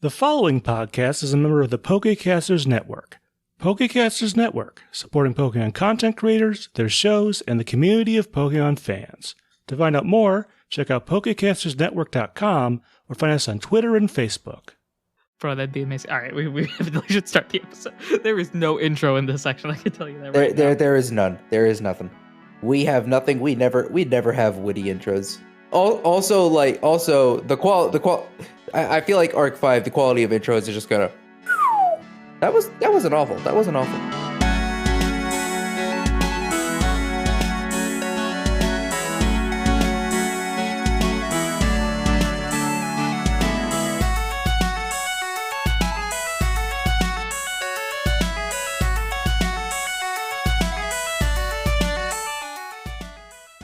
The following podcast is a member of the Pokecasters Network. Pokecasters Network, supporting Pokemon content creators, their shows, and the community of Pokemon fans. To find out more, check out PokecastersNetwork.com or find us on Twitter and Facebook. Bro, that'd be amazing. All right, we should start the episode. There is no intro in this section. I can tell you that right now. There is none. There is nothing. We have nothing. We never have witty intros. Also, I feel like Arc 5, the quality of intros is just gonna. That wasn't awful. That wasn't awful.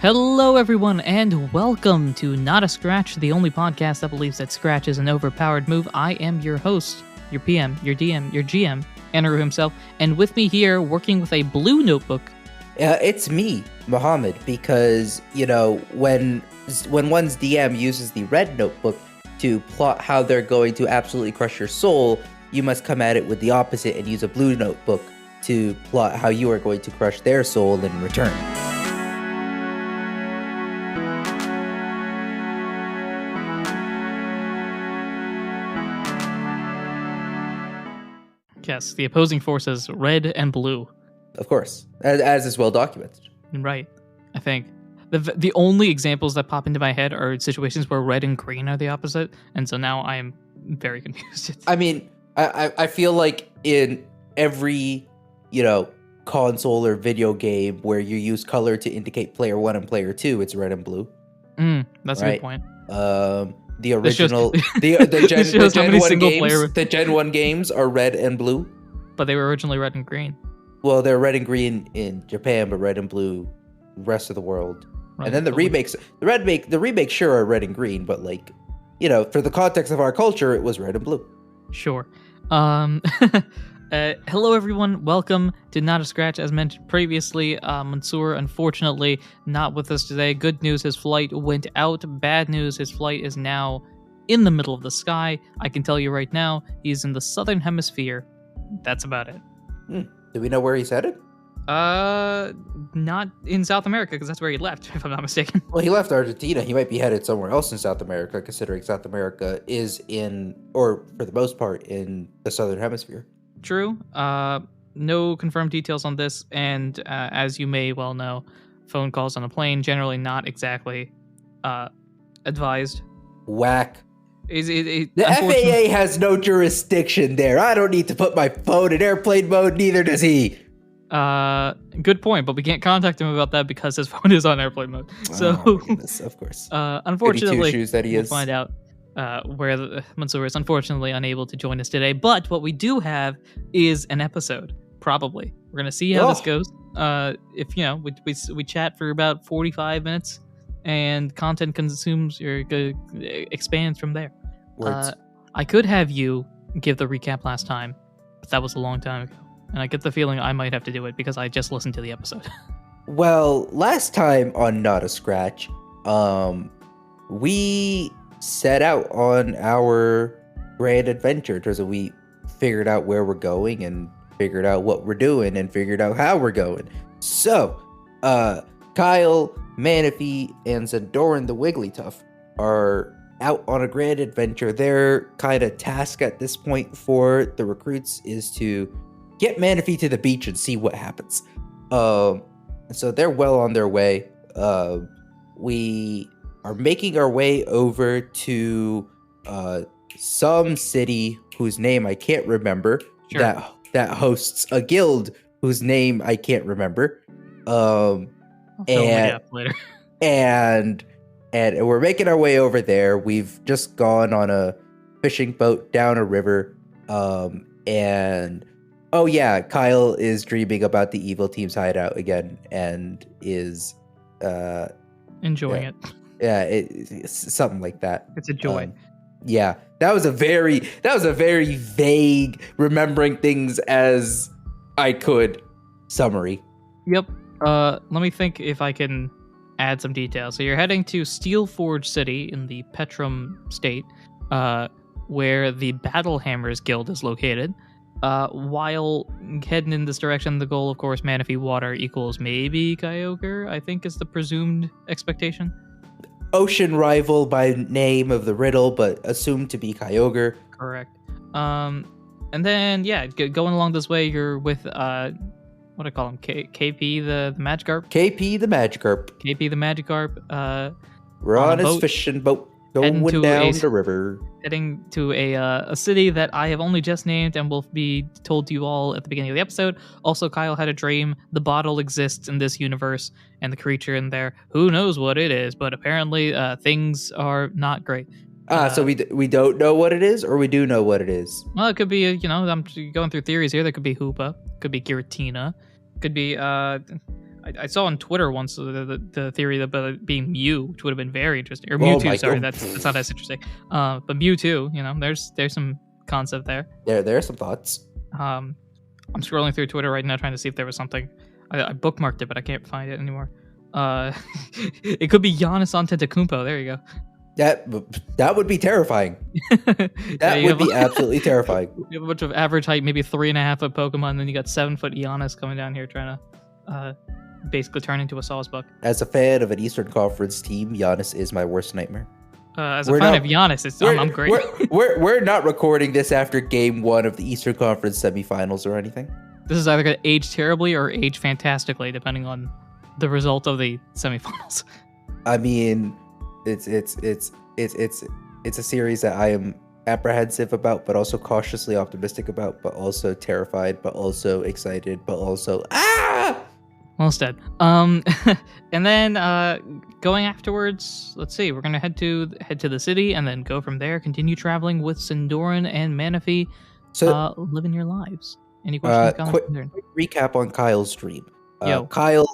Hello, everyone, and welcome to Not a Scratch, the only podcast that believes that Scratch is an overpowered move. I am your host, your PM, your DM, your GM, Anirudh himself, and with me here, working with a blue notebook. It's me, Muhammad, because, when one's DM uses the red notebook to plot how they're going to absolutely crush your soul, you must come at it with the opposite and use a blue notebook to plot how you are going to crush their soul in return. Yes, the opposing forces, red and blue. Of course, as is well documented. Right. I think the only examples that pop into my head are situations where red and green are the opposite, and so now I am very confused. I mean, I feel like in every, console or video game where you use color to indicate player 1 and player 2, it's red and blue. That's right? A good point. The original, the Gen 1 games are red and blue. But they were originally red and green. Well, they're red and green in Japan, but red and blue rest of the world. Right. And then the remakes sure are red and green, but for the context of our culture, it was red and blue. Sure. Hello, everyone. Welcome to Not a Scratch. As mentioned previously, Mansoor, unfortunately, not with us today. Good news, his flight went out. Bad news, his flight is now in the middle of the sky. I can tell you right now, he's in the southern hemisphere. That's about it. Do we know where he's headed? Not in South America, because that's where he left, if I'm not mistaken. Well, he left Argentina. He might be headed somewhere else in South America, considering South America is for the most part, in the southern hemisphere. True. No confirmed details on this, and as you may well know, phone calls on a plane generally not exactly advised. Whack. The FAA has no jurisdiction there. I don't need to put my phone in airplane mode, neither does he. Good point, but we can't contact him about that because his phone is on airplane mode. So, of course. Unfortunately, shoes that he we'll find out where Mansoor is unfortunately unable to join us today. But what we do have is an episode. Probably we're gonna see how this goes. If we chat for about 45 minutes, and content consumes or expands from there. I could have you give the recap last time, but that was a long time ago, and I get the feeling I might have to do it because I just listened to the episode. Well, last time on Not a Scratch, we set out on our grand adventure. So we figured out where we're going and figured out what we're doing and figured out how we're going. So, Kyle, Manaphy, and Sendoren the Wigglytuff are out on a grand adventure. Their kind of task at this point for the recruits is to get Manaphy to the beach and see what happens. So they're well on their way. We are making our way over to some city whose name I can't remember. Sure. That hosts a guild whose name I can't remember. Later. and we're making our way over there. We've just gone on a fishing boat down a river. And oh yeah, Kyle is dreaming about the evil team's hideout again and is enjoying it. Yeah, it's something like that. It's a joy. Yeah, that was a very vague remembering things as I could summary. Yep. Let me think if I can add some details. So you're heading to Steelforge City in the Petrum state. where the Battle Hammers Guild is located. While heading in this direction, the goal, of course, Manaphy Water equals maybe Kyogre, I think is the presumed expectation. Ocean rival by name of the riddle, but assumed to be Kyogre. Correct. And then, going along this way, you're with, what do I call him? KP the Magikarp? KP the Magikarp. KP the Magikarp. We're on his fishing boat, going down the river. Heading to a city that I have only just named and will be told to you all at the beginning of the episode. Also, Kyle had a dream. The bottle exists in this universe, and the creature in there, who knows what it is, but apparently things are not great. So we don't know what it is, or we do know what it is? Well, it could be, I'm going through theories here. There could be Hoopa, could be Giratina, could be, I saw on Twitter once the theory about it being Mew, which would have been very interesting. Or Mewtwo, sorry, that's not as interesting. But Mewtwo, there's some concept there. There are some thoughts. I'm scrolling through Twitter right now trying to see if there was something. I bookmarked it, but I can't find it anymore. It could be Giannis Antetokounmpo. There you go. That would be terrifying. That would be absolutely terrifying. You have a bunch of average height, maybe 3.5 foot Pokemon, and then you got 7 foot Giannis coming down here trying to basically turn into a Sawsbuck. As a fan of an Eastern Conference team, Giannis is my worst nightmare. As a fan of Giannis, I'm great. We're not recording this after Game 1 of the Eastern Conference semifinals or anything. This is either going to age terribly or age fantastically, depending on the result of the semifinals. I mean, it's a series that I am apprehensive about, but also cautiously optimistic about, but also terrified, but also excited, but also Almost dead. And then going afterwards, let's see, we're gonna head to the city and then go from there. Continue traveling with Sendoren and Manaphy, living your lives. Any questions? Quick recap on Kyle's dream. Yo. Kyle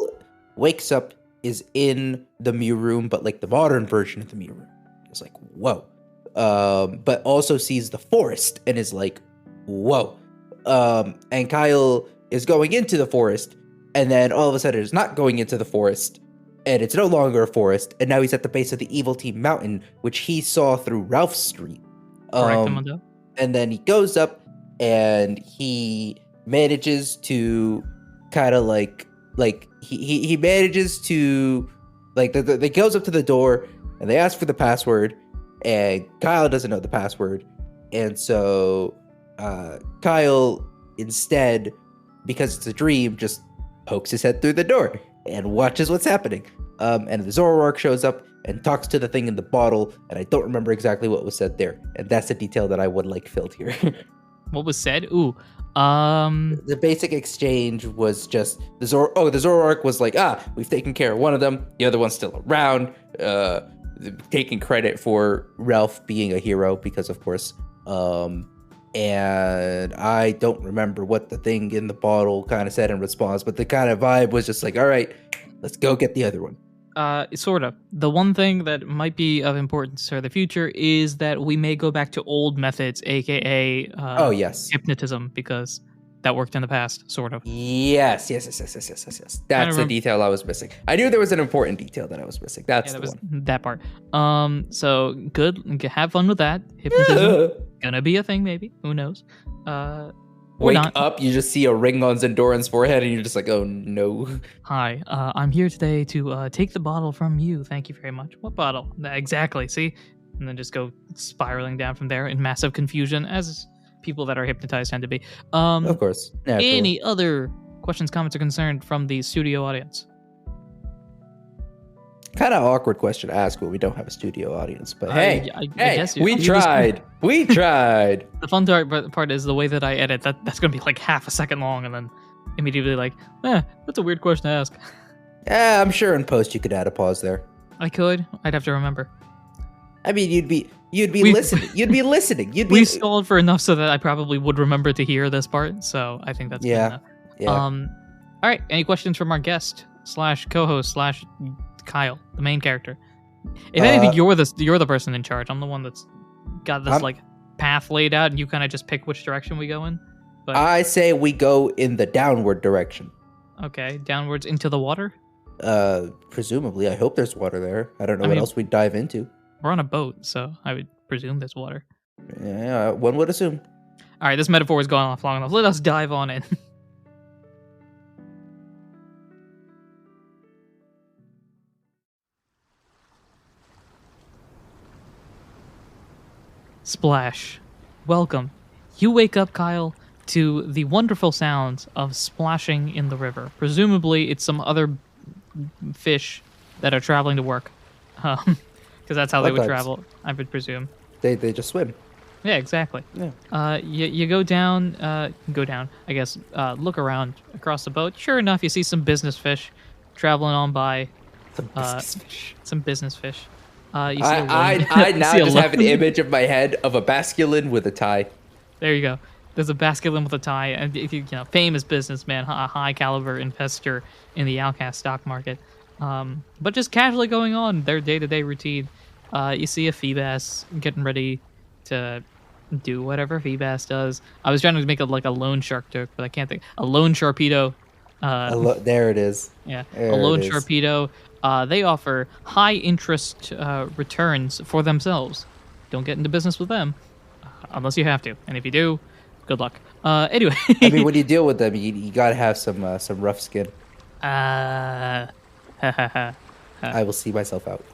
wakes up, is in the Mew room, but like the modern version of the Mew room. It's like, whoa. But also sees the forest and is like, whoa. And Kyle is going into the forest, and then all of a sudden it's not going into the forest, and it's no longer a forest, and now he's at the base of the Evil Team Mountain, which he saw through Ralph's dream. Correct, and then he goes up, and he manages to kind of he manages to they goes up to the door, and they ask for the password, and Kyle doesn't know the password, and so Kyle instead, because it's a dream, just pokes his head through the door and watches what's happening. And the Zoroark shows up and talks to the thing in the bottle, and I don't remember exactly what was said there. And that's a detail that I would like filled here. What was said? The basic exchange was just the Zoroark was like, we've taken care of one of them, the other one's still around, taking credit for Ralph being a hero, because of course. And I don't remember what the thing in the bottle kind of said in response, but the kind of vibe was just like, all right, let's go get the other one. Sort of. The one thing that might be of importance for the future is that we may go back to old methods, aka hypnotism, because that worked in the past, sort of. Yes. That's the detail I was missing. I knew there was an important detail that I was missing. That's the one. That part. So good. Have fun with that. Hypnotism gonna be a thing, maybe. Who knows? Wake up, you just see a ring on Zendoran's forehead, and you're just like, oh no. Hi, I'm here today to take the bottle from you. Thank you very much. What bottle? Exactly. See, and then just go spiraling down from there in massive confusion, as people that are hypnotized tend to be. Of course. Naturally. Any other questions, comments, or concerns from the studio audience? Kind of awkward question to ask when we don't have a studio audience, but I guess we tried. We tried. The fun part is the way that I edit. That's going to be like half a second long, and then immediately like, that's a weird question to ask. Yeah, I'm sure in post you could add a pause there. I could. I'd have to remember. I mean, you'd be listening. You'd be listening. We stalled for enough so that I probably would remember to hear this part. So I think that's good enough. Yeah. All right. Any questions from our guest / co-host / Kyle, the main character? If anything, you're the person in charge. I'm the one that's got this path laid out, and you kind of just pick which direction we go in. But I say we go in the downward direction. Okay, downwards into the water. Presumably, I hope there's water there. I don't know what else we'd dive into. We're on a boat, so I would presume there's water. Yeah, one would assume. All right, this metaphor has gone off long enough. Let us dive on in. Splash. Welcome. You wake up, Kyle, to the wonderful sounds of splashing in the river. Presumably, it's some other fish that are traveling to work. Because that's how they would Sometimes. travel, I would presume. They just swim. Yeah, exactly. Yeah. You go down, I guess, look around across the boat. Sure enough, you see some business fish traveling on by. Some business fish. Some business fish. You see I now just have an image of my head of a basculin with a tie. There you go. There's a basculin with a tie, and famous businessman, a high caliber investor in the outcast stock market. But just casually going on their day-to-day routine. You see a Feebass getting ready to do whatever Feebass does. I was trying to make a loan shark joke, but I can't think. A loan sharpedo. There it is. Yeah, There a loan it is. sharpedo. They offer high interest returns for themselves. Don't get into business with them unless you have to, and if you do, good luck. Anyway, I mean, when you deal with them, you gotta have some rough skin. ha ha ha. I will see myself out.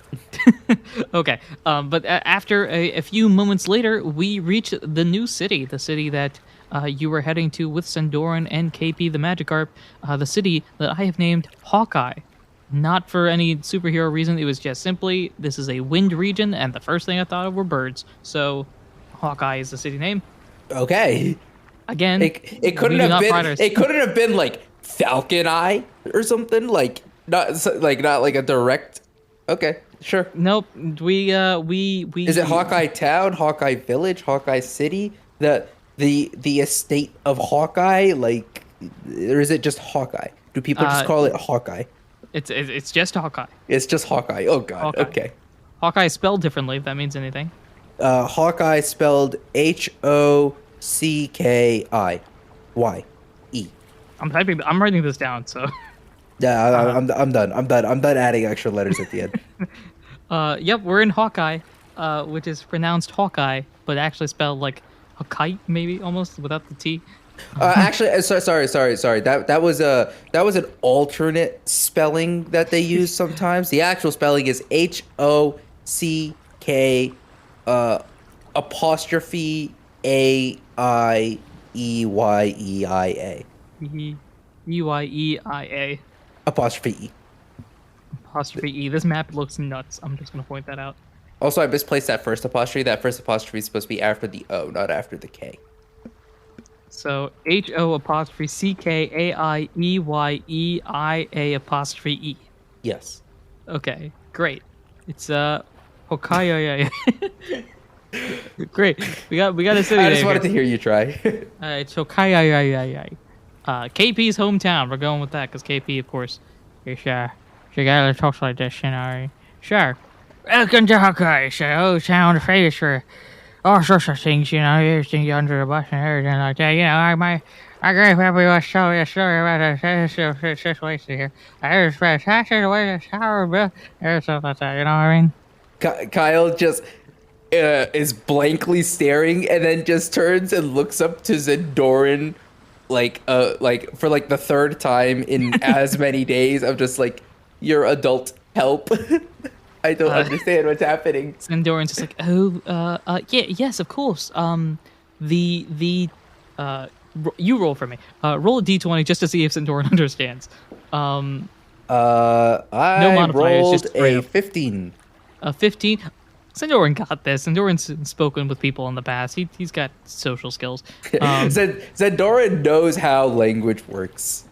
Okay, but after a few moments later, we reach the new city, the city that you were heading to with Sendoren and KP the Magikarp, the city that I have named Hawkeye. Not for any superhero reason, it was just simply, this is a wind region, and the first thing I thought of were birds. So, Hawkeye is the city name. Okay. Again, It couldn't we do have not been. pride It couldn't have been like Falcon Eye or something not like a direct. Okay, sure. Nope, we. Is it Hawkeye Town, Hawkeye Village, Hawkeye City? The estate of Hawkeye, or is it just Hawkeye? Do people just call it Hawkeye? It's just Hawkeye. It's just Hawkeye. Oh God. Hawkeye. Okay. Hawkeye is spelled differently, if that means anything. Hawkeye spelled HOCKIYE. I'm writing this down, so. Yeah, I'm done. I'm done adding extra letters at the end. Yep, we're in Hawkeye, which is pronounced Hawkeye, but actually spelled like a kite, maybe almost without the T. Actually, sorry. That was an alternate spelling that they use sometimes. The actual spelling is HOCK apostrophe AIEYEIA. EYEIA. Apostrophe E. Apostrophe E. This map looks nuts. I'm just gonna point that out. Also, I misplaced that first apostrophe. That first apostrophe is supposed to be after the O, not after the K. So HO apostrophe CKAIEYEIA apostrophe E. Yes. Okay, great. It's Hokaya. Great. We got a city. I just wanted to hear you try. It's Hokaya. KP's hometown. We're going with that because KP, of course, is she got talks like this, you know. Sure. Welcome to Hokkai, so town famous for all sorts of things, you know, everything under the bus and everything like that. You know, my grandpappy was telling me a story about this situation here. I was fantastic the way the tower built and stuff like that, you know what I mean? Kyle just is blankly staring and then just turns and looks up to Sendoren like for like the third time in as many days. I'm just like, your adult help. I don't understand what's happening. Sendoren's just like, yes, of course. You roll for me. Roll a d20 just to see if Sendoren understands. I modifiers, rolled just straight a up. 15. A 15. Sendoren got this. Sendoren's spoken with people in the past. He's got social skills. Sendoren knows how language works.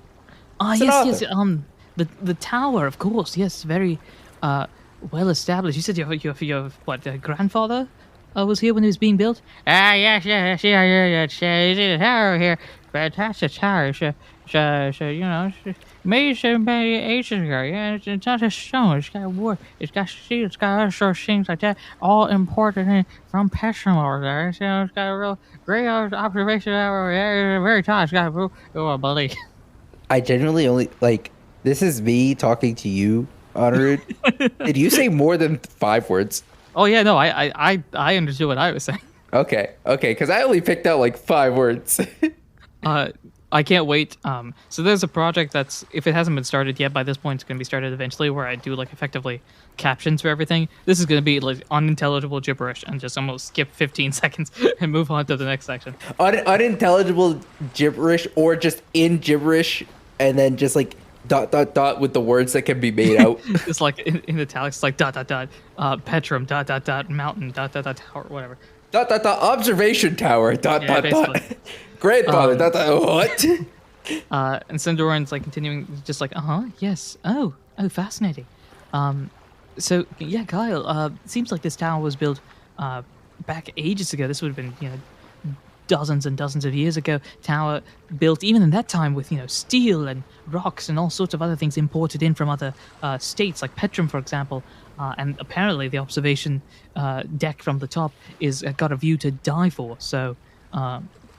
Yes. The tower, of course. Yes, very well established. You said your grandfather was here when it was being built? Yes. Yeah. The tower here. Fantastic tower. Made so many ages ago. Yeah, it's not just stone. It's got wood. It's got steel. It's got all sorts of things like that. All imported in from Pessimore there. So it's got a real great observation over there. Very tall. It's got a real buddy. I genuinely only this is me talking to you, Anirudh. Did you say more than 5 words? Oh yeah, no, I understood what I was saying. Okay, because I only picked out like 5 words. I can't wait. So there's a project that's, if it hasn't been started yet, by this point it's going to be started eventually, where I do like effectively captions for everything. This is going to be like unintelligible gibberish and just almost skip 15 seconds and move on to the next section. Unintelligible gibberish, or just in gibberish, and then just like ... with the words that can be made out. It's like in italics, it's like ... Petrum ... mountain ... tower, whatever. ... observation tower ... basically. grandfather ... what? And Sendoren's like continuing, just like, yes, oh, fascinating. So yeah, Kyle, seems like this tower was built back ages ago. This would have been, dozens and dozens of years ago. Tower built even in that time with, steel and rocks and all sorts of other things imported in from other states, like Petrum, for example. And apparently the observation deck from the top is got a view to die for. So,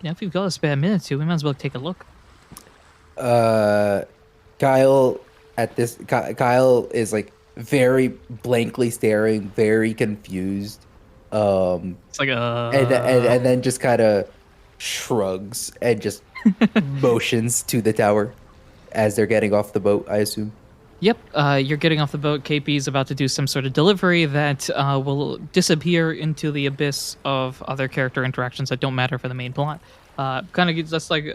if you've got a spare minute or two, we might as well take a look. Kyle is like very blankly staring, very confused. It's like and then just kind of shrugs and just motions to the tower as they're getting off the boat, I assume. Yep, you're getting off the boat. KP is about to do some sort of delivery that will disappear into the abyss of other character interactions that don't matter for the main plot. Kind of just like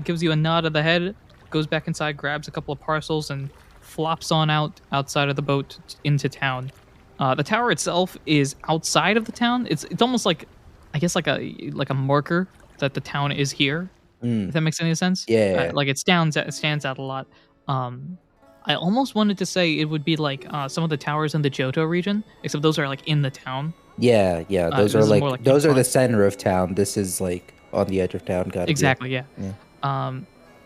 gives you a nod of the head, goes back inside, grabs a couple of parcels, and flops on outside of the boat into town. The tower itself is outside of the town. It's almost like, I guess, like a marker that the town is here. If that makes any sense. Yeah. Like it stands out a lot. I almost wanted to say it would be like some of the towers in the Johto region, except those are like in the town. Yeah. Those are like those are the center of town. This is like on the edge of town. Exactly. Yeah.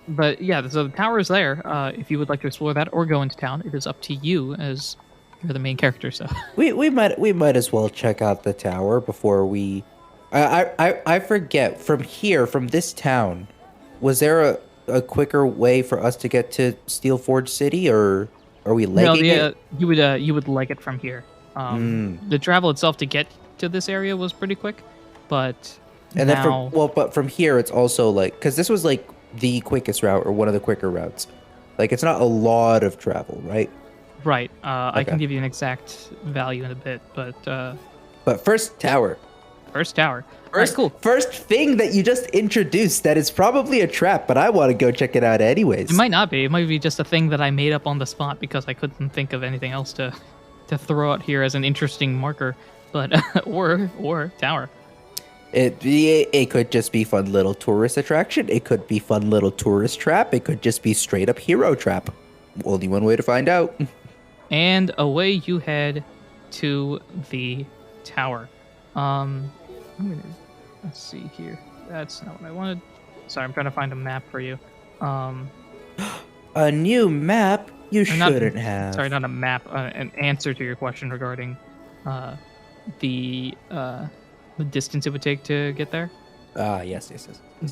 But yeah, so the tower is there. If you would like to explore that or go into town, it is up to you, as you're the main character. So we might as well check out the tower before we. I forget, from this town, was there a quicker way for us to get to Steelforge City, or are we legging it? You would leg it from here. The travel itself to get to this area was pretty quick, but but from here it's also like, because this was like the quickest route, or one of the quicker routes. Like, it's not a lot of travel, right? Right. Okay. I can give you an exact value in a bit, but first tower. First tower. First, right, cool. First thing that you just introduced that is probably a trap, but I want to go check it out anyways. It might not be. It might be just a thing that I made up on the spot because I couldn't think of anything else to throw out here as an interesting marker. But or tower. It could just be fun little tourist attraction. It could be fun little tourist trap. It could just be straight up hero trap. Only one way to find out. And away you head to the tower. Let's see here. That's not what I wanted. Sorry, I'm trying to find a map for you. A new map? You shouldn't have. Sorry, not a map. An answer to your question regarding the distance it would take to get there. Yes.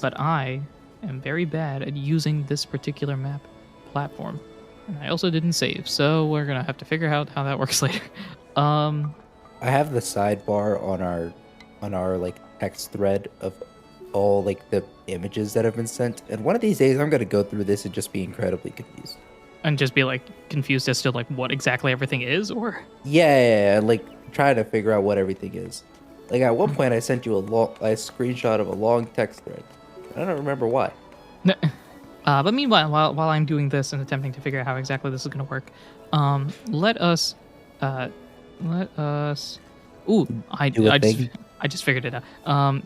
But I am very bad at using this particular map platform. And I also didn't save, so we're gonna have to figure out how that works later. I have the sidebar on our like text thread of all like the images that have been sent, and one of these days I'm gonna go through this and just be incredibly confused. And just be like confused as to like what exactly everything is, or like trying to figure out what everything is. Like at one point I sent you a screenshot of a long text thread. I don't remember why. But meanwhile, while I'm doing this and attempting to figure out how exactly this is going to work, let us. Ooh, I just figured it out.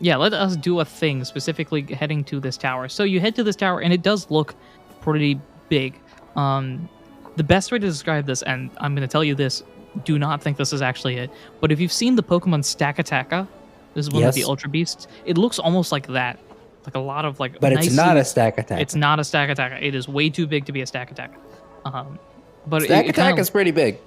Let us do a thing, specifically heading to this tower. So you head to this tower, and it does look pretty big. The best way to describe this, and I'm going to tell you this, do not think this is actually it, but if you've seen the Pokemon Stakataka, this is one of the Ultra Beasts, it looks almost like that. Like a lot of like, but it's not a Stakataka. It's not a Stakataka. It is way too big to be a Stakataka. But Stakataka is pretty big.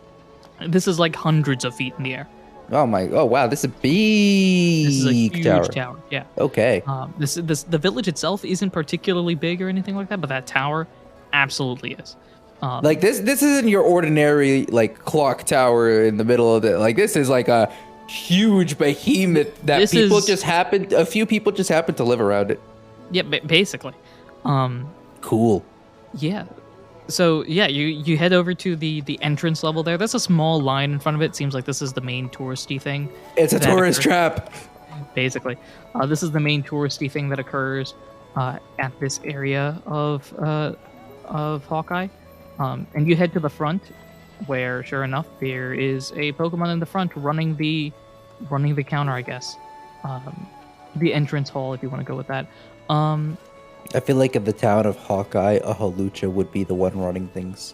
This is like hundreds of feet in the air. Oh wow, this is a big This is a huge tower. Yeah. Okay. The village itself isn't particularly big or anything like that, but that tower absolutely is. Like this isn't your ordinary like clock tower in the middle of the, like, this is like a huge behemoth that a few people just happen to live around it. Yeah, basically. Cool. Yeah. So yeah, you head over to the entrance level there. There's a small line in front of it. Seems like this is the main touristy thing. It's a tourist trap. Basically, this is the main touristy thing that occurs at this area of Hawkeye. And you head to the front, where sure enough there is a Pokemon in the front running the counter, I guess. The entrance hall, if you want to go with that. I feel like in the town of Hawkeye, a Halucha would be the one running things.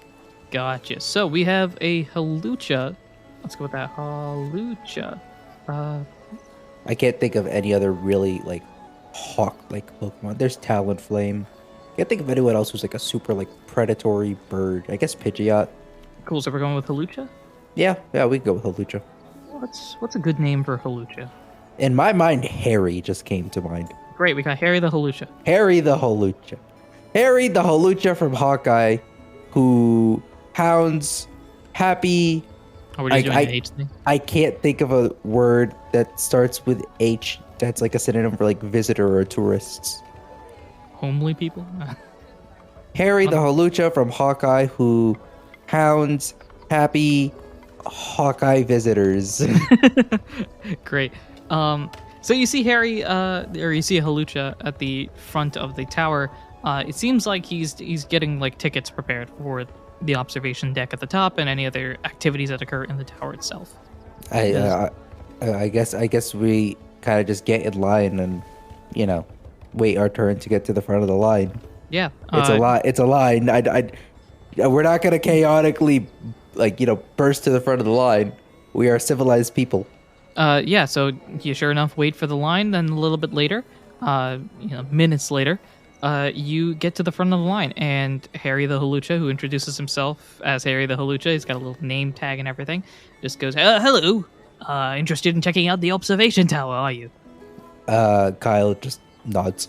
Gotcha. So we have a Halucha. Let's go with that. Halucha. I can't think of any other really like hawk-like Pokemon. There's Talonflame. I can't think of anyone else who's like a super like predatory bird. I guess Pidgeot. Cool. So we're going with Halucha? Yeah, we can go with Halucha. What's a good name for Halucha? In my mind, Harry just came to mind. Great, we got Harry the Halucha. Harry the Halucha. Harry the Halucha from Hawkeye, who hounds Happy. Oh, we're just doing an H thing? I can't think of a word that starts with H that's like a synonym for like visitor or tourists. Homely people? Harry the Halucha from Hawkeye, who hounds Happy Hawkeye visitors. Great. So you see Harry, or you see a Halucha at the front of the tower. It seems like he's getting like tickets prepared for the observation deck at the top and any other activities that occur in the tower itself. I guess we kind of just get in line and, wait our turn to get to the front of the line. Yeah, it's a line. We're not gonna chaotically, burst to the front of the line. We are civilized people. Yeah, so you sure enough wait for the line, then a little bit later, minutes later, you get to the front of the line, and Harry the Halucha, who introduces himself as Harry the Halucha, he's got a little name tag and everything, just goes, hello, interested in checking out the observation tower, are you? Kyle just nods.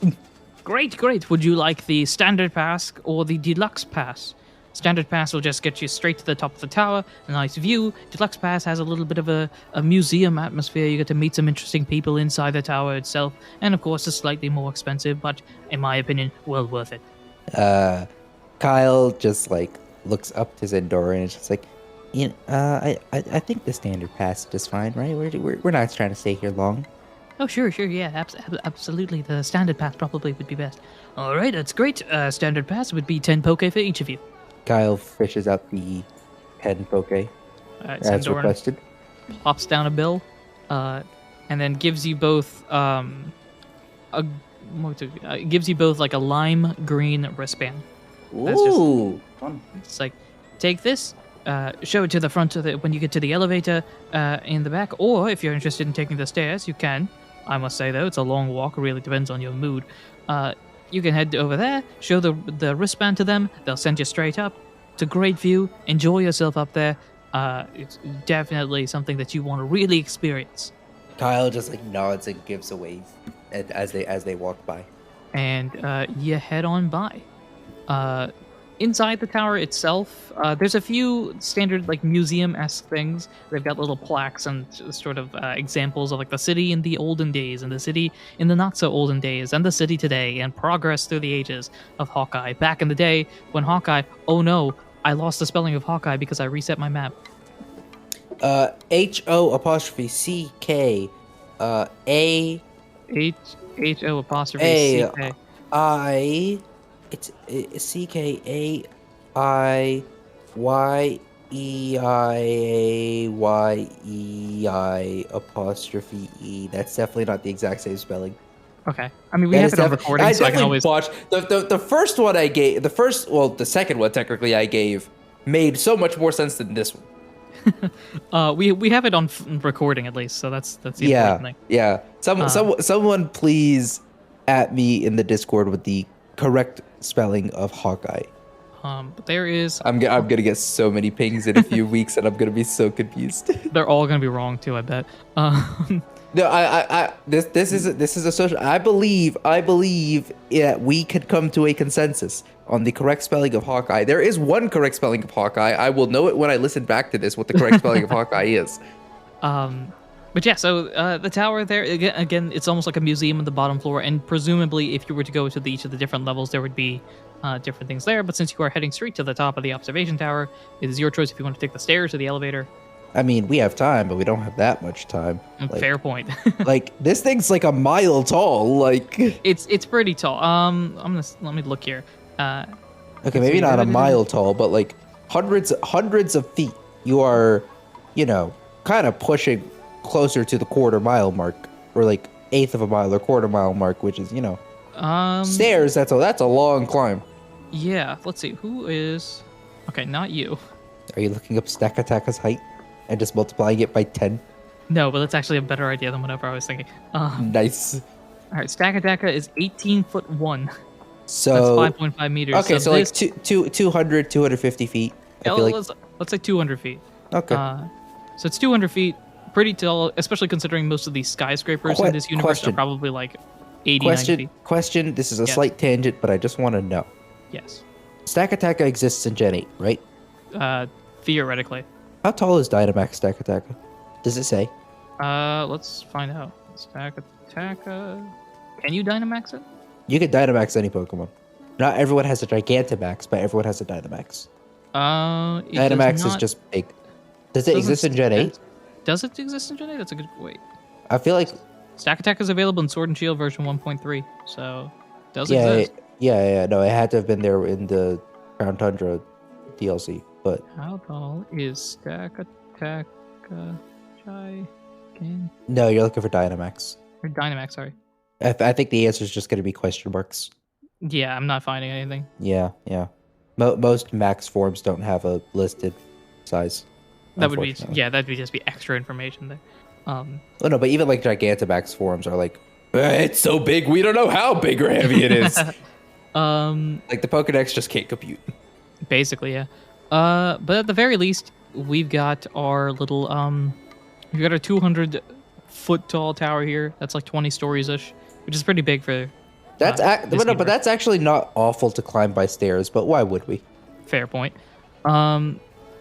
Great. Would you like the standard pass or the deluxe pass? Standard pass will just get you straight to the top of the tower, a nice view. Deluxe pass has a little bit of a museum atmosphere. You get to meet some interesting people inside the tower itself, and of course, it's slightly more expensive, but in my opinion, well worth it. Kyle just looks up to Sendoren and is just like, I think the standard pass is just fine, right? We're not trying to stay here long. Oh, sure, yeah, absolutely. The standard pass probably would be best. All right, that's great. Standard pass would be 10 Poke for each of you. Kyle fishes out the 10 Poke as requested. Pops down a bill, and then gives you both like a lime green wristband. Ooh, fun. It's like, take this, show it to the front when you get to the elevator in the back, or if you're interested in taking the stairs, you can. I must say though, it's a long walk. It really depends on your mood. You can head over there, show the wristband to them. They'll send you straight up. It's a great view. Enjoy yourself up there. It's definitely something that you want to really experience. Kyle just nods and gives a wave as they walk by. And you head on by. Inside the tower itself, there's a few standard museum-esque things. They've got little plaques and sort of examples of the city in the olden days, and the city in the not-so-olden days, and the city today, and progress through the ages of Hawkeye. Back in the day when Hawkeye, oh no, I lost the spelling of Hawkeye because I reset my map. H-O''CK A H-O''CK I. It's CKAIYEIAYEI''. That's definitely not the exact same spelling. Okay. I mean, we have it on recording, so I can always watch. The first one I gave, the second one technically I gave, made so much more sense than this one. We have it on recording at least, so that's the important thing. Yeah. Someone please at me in the Discord with the correct spelling of Hawkeye. But there is. I'm gonna get so many pings in a few weeks, and I'm gonna be so confused. They're all gonna be wrong too, I bet. No, this is a social. I believe we could come to a consensus on the correct spelling of Hawkeye. There is one correct spelling of Hawkeye. I will know it when I listen back to this. What the correct spelling of Hawkeye is. But But yeah, so the tower there, again, it's almost like a museum on the bottom floor, and presumably if you were to go to each of the different levels, there would be different things there. But since you are heading straight to the top of the observation tower, it is your choice if you want to take the stairs or the elevator. I mean, we have time, but we don't have that much time. Fair point. Like, this thing's like a mile tall. Like, it's pretty tall. Let me look here. okay, maybe not a mile tall, but like hundreds of feet. You are, kind of pushing closer to the quarter mile mark, or like eighth of a mile or quarter mile mark, which is, stairs. That's a long climb. Yeah, let's see. Who is? Okay, not you. Are you looking up Stackataka's height and just multiplying it by 10? No, but that's actually a better idea than whatever I was thinking. Nice. All right, Stackataka is 18'1". So that's 5.5 meters. Okay, so like 200, 250 feet. I feel like. Let's say 200 feet. Okay. So it's 200 feet, pretty tall, especially considering most of these skyscrapers in this universe are probably like 80, 90 feet. Question, this is a slight tangent, but I just want to know. Yes. Stackataka exists in Gen 8, right? Theoretically. How tall is Dynamax Stackataka? Does it say? Let's find out. Stackataka. Can you Dynamax it? You can Dynamax any Pokemon. Not everyone has a Gigantamax, but everyone has a Dynamax. Dynamax is just big. Does it exist in Gen 8? Does it exist in Gen 8? That's a good... Wait. I feel like... Stackataka is available in Sword and Shield version 1.3, so... Does exist. Yeah. No, it had to have been there in the Crown Tundra DLC, but... How tall is Stackataka? No, you're looking for Dynamax. Or Dynamax, sorry. I think the answer is just going to be question marks. Yeah, I'm not finding anything. Yeah. Most max forms don't have a listed size. That would be just be extra information there. Oh no, but even like Gigantamax forms are like, it's so big we don't know how big or heavy it is. Like the Pokedex just can't compute. Basically, yeah. But at the very least, we've got our little we've got our 200-foot tall tower here. That's like 20 stories ish, which is pretty big for. But that's actually not awful to climb by stairs. But why would we? Fair point.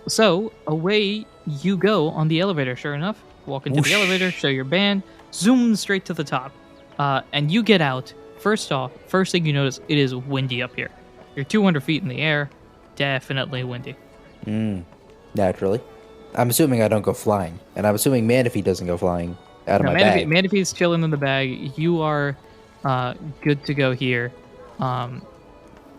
So away you go on the elevator. Sure enough, walk into the elevator, show your band, zoom straight to the top, and you get out. First thing you notice, it is windy up here. You're 200 feet in the air, definitely windy. Naturally. I'm assuming I don't go flying, and I'm assuming Manaphy doesn't go flying out of my bag. Manaphy's chilling in the bag. You are good to go here.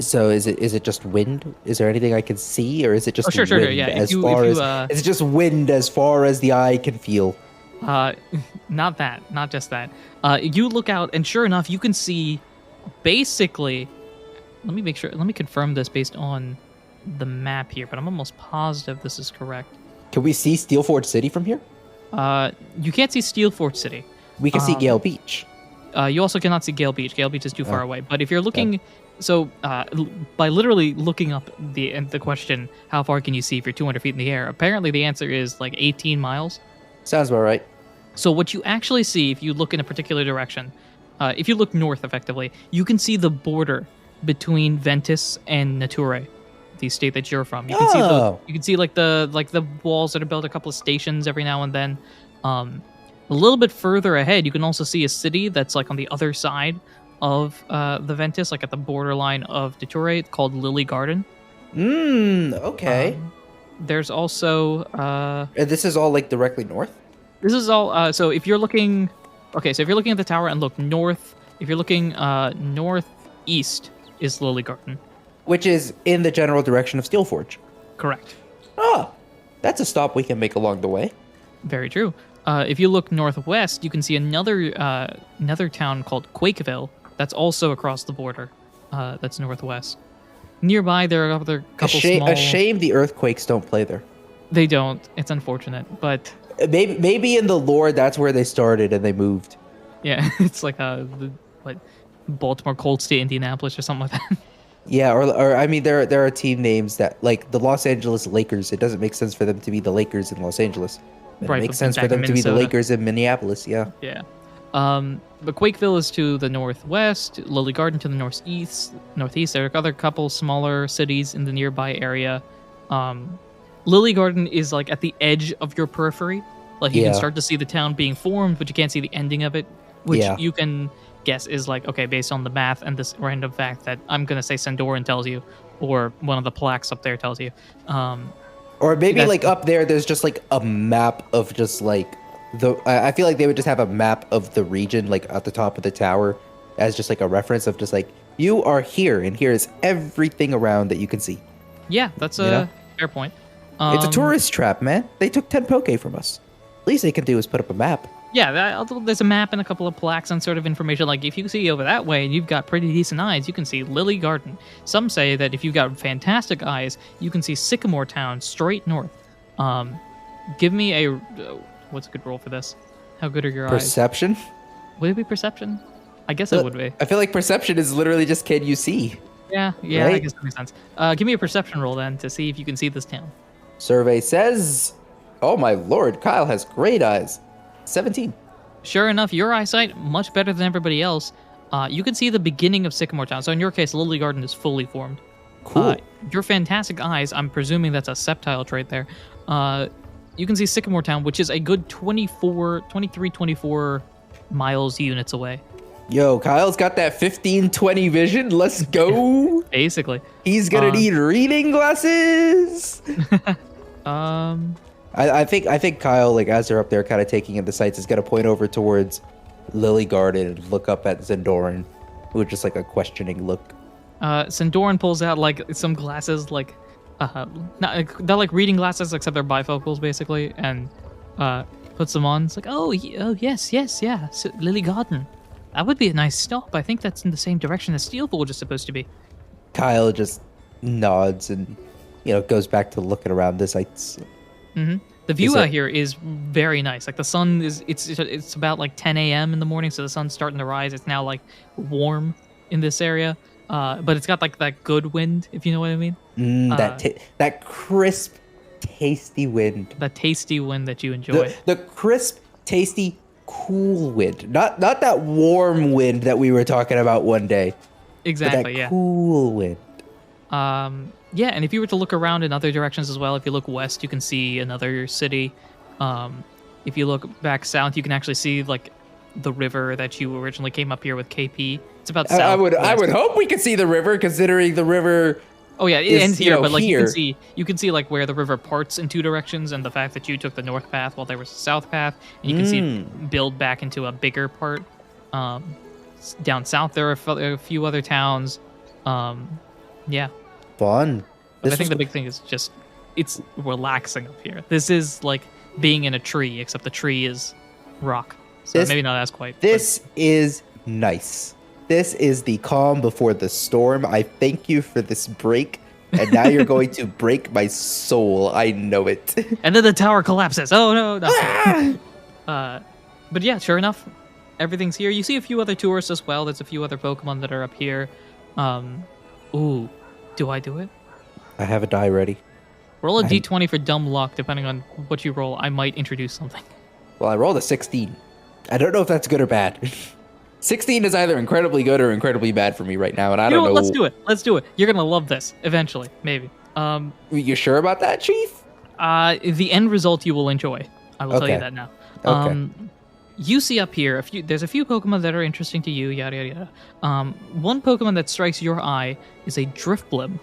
So is it just wind? Is there anything I can see, or is it just wind? Sure, yeah. Is it just wind as far as the eye can feel? Not just that. You look out, and sure enough, you can see basically. Let me confirm this based on the map here, but I'm almost positive this is correct. Can we see Steelforge City from here? You can't see Steelforge City. We can see Gale Beach. You also cannot see Gale Beach. Gale Beach is too far away. But if you're looking, by literally looking up the question, how far can you see if you're 200 feet in the air? Apparently, the answer is like 18 miles. Sounds about right. So what you actually see, if you look in a particular direction, if you look north, effectively, you can see the border between Ventus and Nature, the state that you're from. You can see like the walls that are built, a couple of stations every now and then. A little bit further ahead, you can also see a city that's like on the other side of the Ventus, like at the borderline of Nature, called Lily Garden. Okay. There's also and this is all like directly north? This is all so if you're looking at the tower and look north, if you're looking northeast is Lily Garden. Which is in the general direction of Steelforge. Correct. That's a stop we can make along the way. Very true. If you look northwest, you can see another town called Quakeville. That's also across the border. That's northwest. Nearby, there are other couple small... A shame the earthquakes don't play there. They don't. It's unfortunate, but... Maybe in the lore, that's where they started and they moved. Yeah, it's like Baltimore, Cold State, Indianapolis, or something like that. Yeah, or I mean, there are team names that, like the Los Angeles Lakers. It doesn't make sense for them to be the Lakers in Los Angeles. It makes sense for them to be the Lakers in Minneapolis. Yeah. Yeah. But Quakeville is to the northwest. Lily Garden to the northeast. There are other couple smaller cities in the nearby area. Lily Garden is like at the edge of your periphery. Like you can Yeah. start to see the town being formed, but you can't see the ending of it, which Yeah. you can guess is like, okay, based on the math and this random fact that I'm gonna say Sendoren tells you, or one of the plaques up there tells you. Or maybe That's- like up there, there's just like a map of just like I feel like they would just have a map of the region like at the top of the tower as just like a reference of just like, you are here and here is everything around that you can see. Yeah, that's a You know? fair point. It's a tourist trap, man. They took 10 poke from us. Least they can do is put up a map. Yeah, there's a map and a couple of plaques and sort of information. Like, if you see over that way and you've got pretty decent eyes, you can see Lily Garden. Some say that if you've got fantastic eyes, you can see Sycamore Town straight north. Give me a... what's a good roll for this? How good are your eyes? Perception? Would it be perception? I guess it would be. I feel like perception is literally just can you see. Yeah, I Right? guess that makes sense. Give me a perception roll then to see if you can see this town. Survey says, oh my lord, Kyle has great eyes. 17. Sure enough, your eyesight much better than everybody else. You can see the beginning of Sycamore Town. So in your case, Lily Garden is fully formed. Cool. Your fantastic eyes, I'm presuming that's a septile trait there. You can see Sycamore Town, which is a good 24 miles units away. Yo, Kyle's got that 15-20 vision. Let's go. Basically. He's gonna need reading glasses. I think Kyle, like as they're up there kind of taking in the sights, is gonna point over towards Lily Garden and look up at Sendoren with just like a questioning look. Sendoren pulls out like some glasses, like they're like reading glasses, except they're bifocals basically, and puts them on. It's like, oh yes, yeah, Lily Garden. That would be a nice stop. I think that's in the same direction as Steel Forge is supposed to be. Kyle just nods and goes back to looking around the sights. Mm-hmm. The view out here is very nice. Like the sun is, it's about like 10 a.m. in the morning, so the sun's starting to rise. It's now like warm in this area, but it's got like that good wind, if you know what I mean. That crisp, tasty wind. That tasty wind that you enjoy. The crisp, tasty, cool wind. Not that warm wind that we were talking about one day. Exactly. But that Yeah. cool wind. Yeah, and if you were to look around in other directions as well, if you look west, you can see another city. If you look back south, you can actually see like the river that you originally came up here with KP. It's about south. I would hope we could see the river, considering the river. Oh yeah, it ends here, but like here. you can see like where the river parts in two directions, and the fact that you took the north path while there was a south path, and you can see it build back into a bigger part. Down south there are a few other towns. Yeah. Fun. But I think the big thing is just it's relaxing up here. This is like being in a tree, except the tree is rock. So maybe not as quite. This is nice. This is the calm before the storm. I thank you for this break. And now you're going to break my soul. I know it. And then the tower collapses. Oh no. But yeah, sure enough, everything's here. You see a few other tourists as well. There's a few other Pokemon that are up here. Ooh, do I do it? I have a die ready. Roll a d20 for dumb luck. Depending on what you roll, I might introduce something. Well, I rolled a 16. I don't know if that's good or bad. 16 is either incredibly good or incredibly bad for me right now, and I don't know. Let's do it. Let's do it. You're gonna love this eventually, maybe. You sure about that, Chief? The end result you will enjoy. I will tell you that now. Okay. You see up here there's a few Pokemon that are interesting to you, yada yada yada. One Pokemon that strikes your eye is a Drifblim.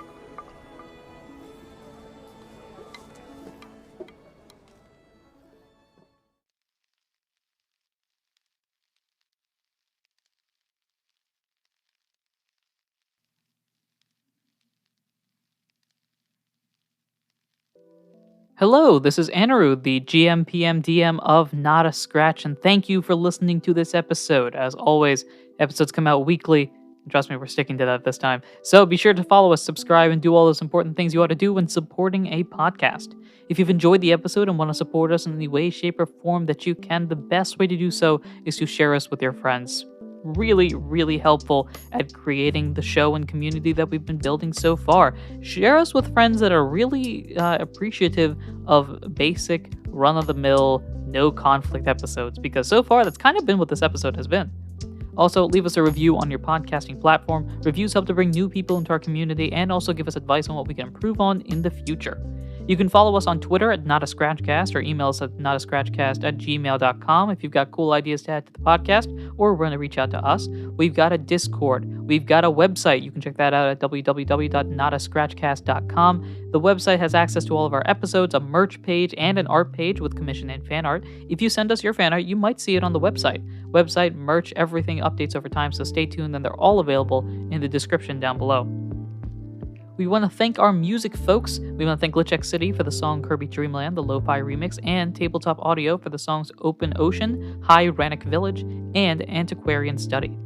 Hello, this is Anirudh, the GM, PM, DM of Not a Scratch, and thank you for listening to this episode. As always, episodes come out weekly. Trust me, we're sticking to that this time. So be sure to follow us, subscribe, and do all those important things you ought to do when supporting a podcast. If you've enjoyed the episode and want to support us in any way, shape, or form that you can, the best way to do so is to share us with your friends. Really, really helpful at creating the show and community that we've been building so far. Share us with friends that are really appreciative of basic, run-of-the-mill, no-conflict episodes, because so far that's kind of been what this episode has been. Also, leave us a review on your podcasting platform. Reviews help to bring new people into our community and also give us advice on what we can improve on in the future. You can follow us on Twitter at notascratchcast or email us at notascratchcast@gmail.com if you've got cool ideas to add to the podcast or want to reach out to us. We've got a Discord. We've got a website. You can check that out at www.notascratchcast.com. The website has access to all of our episodes, a merch page, and an art page with commission and fan art. If you send us your fan art, you might see it on the website. Website, merch, everything updates over time, so stay tuned, and they're all available in the description down below. We want to thank our music folks. We want to thank Glitch City for the song Kirby Dreamland, the lo-fi remix, and Tabletop Audio for the songs Open Ocean, High Rannoch Village, and Antiquarian Study.